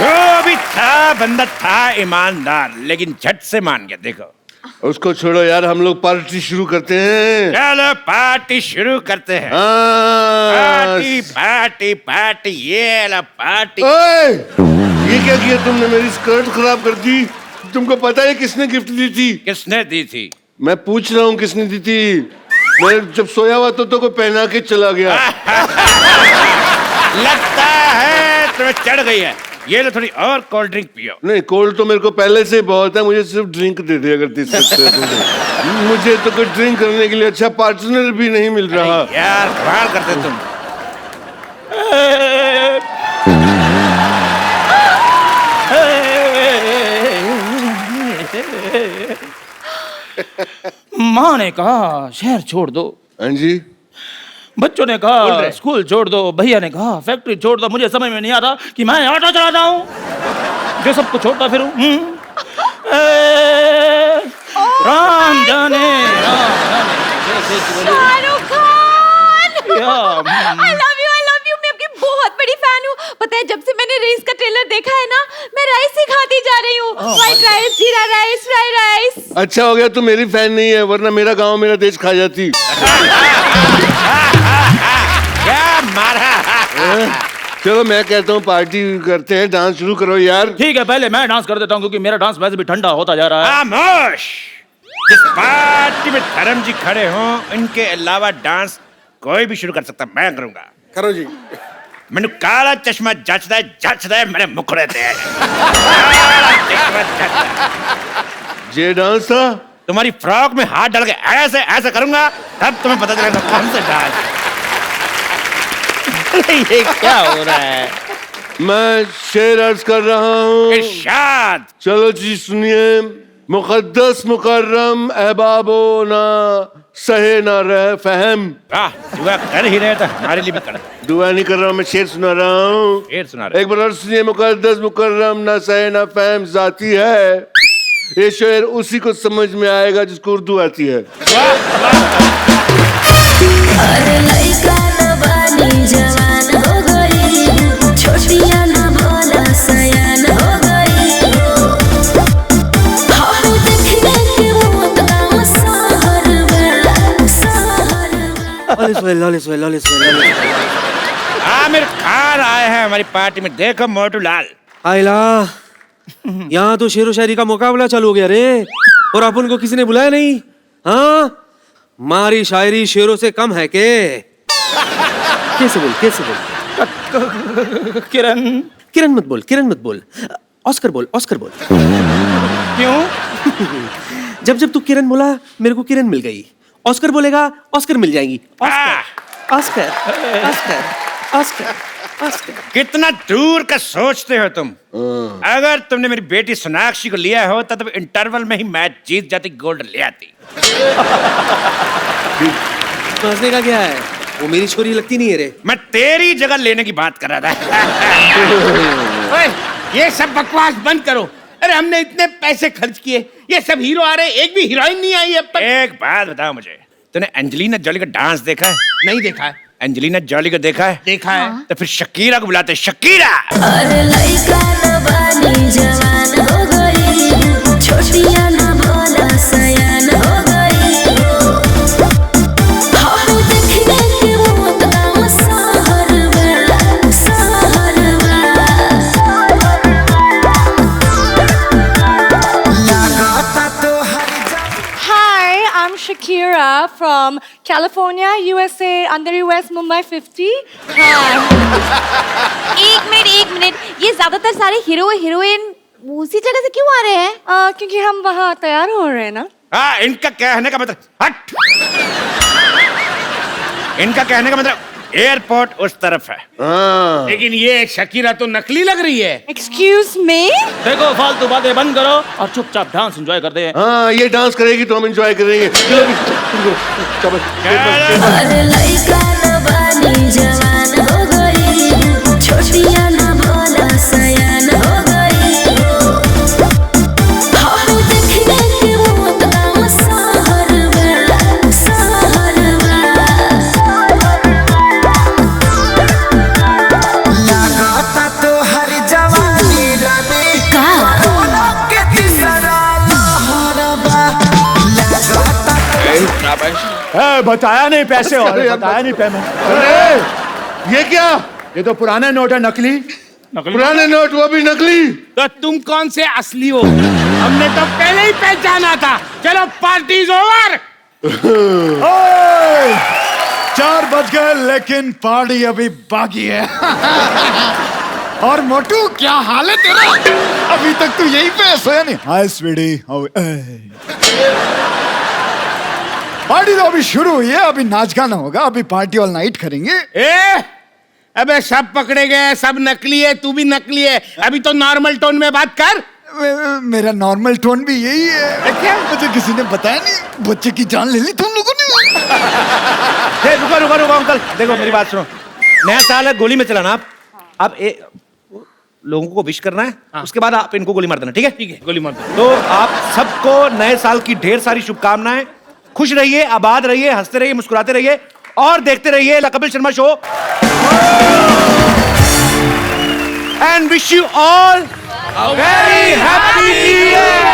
जो भी था बंदा था ईमानदार, लेकिन झट से मान गया। देखो उसको छोड़ो यार, हम लोग पार्टी शुरू करते हैं। चलो पार्टी शुरू करते हैं। पार्टी पार्टी पार्टी, ये ला पार्टी। ओए, ये क्या किया तुमने? मेरी स्कर्ट खराब कर दी। तुमको पता है किसने गिफ्ट दी थी? किसने दी थी? मैं पूछ रहा हूँ किसने दी थी। मैं जब सोया हुआ तो कोई पहना के चला गया। लगता है तुम्हें चढ़ गई है। ये लो थोड़ी और कोल्ड ड्रिंक पियो। नहीं, कोल्ड तो मेरे को पहले से बहुत है, मुझे सिर्फ ड्रिंक दे दे अगर दे सकते हो तो। मुझे तो कोई ड्रिंक करने के लिए अच्छा पार्टनर भी नहीं मिल रहा। यार कमाल करते तुम। माँ ने कहा शहर छोड़ दो। हाँ जी। बच्चों ने कहा स्कूल छोड़ दो। भैया ने कहा फैक्ट्री छोड़ दो। मुझे समझ में नहीं आता कि मैं ऑटो चलाता हूँ जो सबको छोड़ता फिरूं। राम जाने Shahrukh Khan, I love you, मैं आपकी बहुत बड़ी फैन हूँ। पता है जब से मैंने रेस का ट्रेलर देखा है ना, मैं राइस ही खाती जा रही हूँ। व्हाइट राइस, जीरा राइस, फ्राई राइस। अच्छा हो गया तू मेरी फैन नहीं है, वरना मेरा गांव मेरा देश खा जाती। क्या मारा? चलो मैं कहता हूँ पार्टी करते हैं, डांस शुरू करो यार। ठीक है, पहले मैं डांस कर देता हूँ क्योंकि मेरा डांस वैसे भी ठंडा होता जा रहा है। खामोश। जिस पार्टी में धर्म जी खड़े हों, इनके अलावा डांस कोई भी शुरू कर सकता। मैं करूंगा। करो जी। मैंने काला चश्मा जचदा है मेरे मुखड़े ते। ये डांस था? तुम्हारी फ्रॉक में हाथ डाल के ऐसे ऐसे करूंगा, तब तुम्हें पता चलेगा कौन सा डांस। ये क्या हो रहा है? मैं शेर अर्ज कर रहा हूँ। इरशाद। चलो जी सुनिए। मुकद्दस मुकर्रम अहबाबो ना सहे ना रह फहम। दुआ कर ही रहे तो हमारे लिए भी कर। दुआ नहीं कर रहा हूँ, मैं शेर सुना रहा हूँ। शेर सुना रहा। एक बार और सुनिए। मुकद्दस मुकर्रम ना सहे ना फहम जाती है। ये शेर उसी को समझ में आएगा जिसको उर्दू आती है। अरे लइका न बानी जवान हो गई, छोटिया न भोला सयान हो गई। हम देखने के वो तमाम सहर में, सहर में। आमिर खान आए हैं हमारी पार्टी में। देखो मोटू लाल। आइला, यहाँ तो शेरो शायरी का मुकाबला चालू हो गया रे, और अपन को किसी ने बुलाया नहीं। हाँ, मारी शायरी शेरों से कम है के? कैसे बोल? किरण मत बोल। ऑस्कर बोल। क्यों? जब तू किरण बोला मेरे को किरण मिल गई। ऑस्कर बोलेगा ऑस्कर मिल जाएंगी। ऑस्कर। कितना दूर का सोचते हो तुम। अगर तुमने मेरी बेटी सोनाक्षी को लिया होता तो इंटरवल में ही मैच जीत जाती, गोल्ड ले आती। तो हंसने का क्या है? वो मेरी छोरी लगती नहीं है रे। मैं तेरी जगह लेने की बात कर रहा था। ओए, ये सब बकवास बंद करो। अरे हमने इतने पैसे खर्च किए, ये सब हीरो आ रहे, एक भी हीरोइन नहीं आई अब तक। एक बात बताओ मुझे, तूने एंजेलिना जॉली का डांस देखा है? नहीं देखा है। एंजेलिना जॉली को देखा है? देखा है। तो फिर शकीरा को बुलाते। शकीरा। अरे लइका न बानी जवान हो गई, छोटिया न भोला सयान हो गई। हम देखने के वो तमाम सहर में, सहर में। Hi, I'm Shakira from California, USA, under US Mumbai 50. Hi. एक मिनट, ये ज्यादातर सारे हीरो हीरोइन उसी जगह से क्यों आ रहे हैं? क्योंकि हम वहाँ तैयार हो रहे हैं ना। हाँ, इनका कहने का मतलब हट। इनका कहने का मतलब एयरपोर्ट उस तरफ है। लेकिन ये शकीरा तो नकली लग रही है। Excuse me? देखो फालतू बातें बंद करो और चुपचाप डांस एंजॉय करते हैं। हाँ, ये डांस करेगी तो हम एंजॉय करेंगे। अरे लइका न बानी जवान हो गई, छोटिया न भोला सयान हो गई। हम देखने के वो तमाम बताया नहीं पैसे और बताया नहीं पेमेंट। अरे ये क्या? ये तो पुराना नोट है, नकली। पुराने नोट, वो भी नकली। तो तुम कौन से असली हो? हमने तो पहले ही पहचाना था। चलो पार्टी इज ओवर। 4 बज गए लेकिन पार्टी अभी बाकी है। और मोटू क्या हाल है तेरा? अभी तक तू यहीं पे सोया नहीं? हाय स्वीटी, पार्टी तो अभी शुरू हुई है, अभी नाच गाना होगा, अभी पार्टी ऑल नाइट करेंगे। अबे सब पकड़े गए, सब नकली है, तू भी नकली है। अभी तो नॉर्मल टोन में बात कर। मेरा नॉर्मल टोन भी यही है। क्या मुझे किसी ने बताया नहीं? बच्चे की जान ले ली तुम लोगों ने। रुको अंकल, देखो मेरी बात सुनो। नया साल है, गोली में चलाना आप लोगों को विश करना है, उसके बाद आप इनको गोली मार देना, ठीक है? ठीक है, गोली मार दो। तो आप सबको नए साल की ढेर सारी शुभकामनाएं। खुश रहिए, आबाद रहिए, हंसते रहिए, मुस्कुराते रहिए और देखते रहिए the Kapil Sharma show. And wish you all a very happy new year!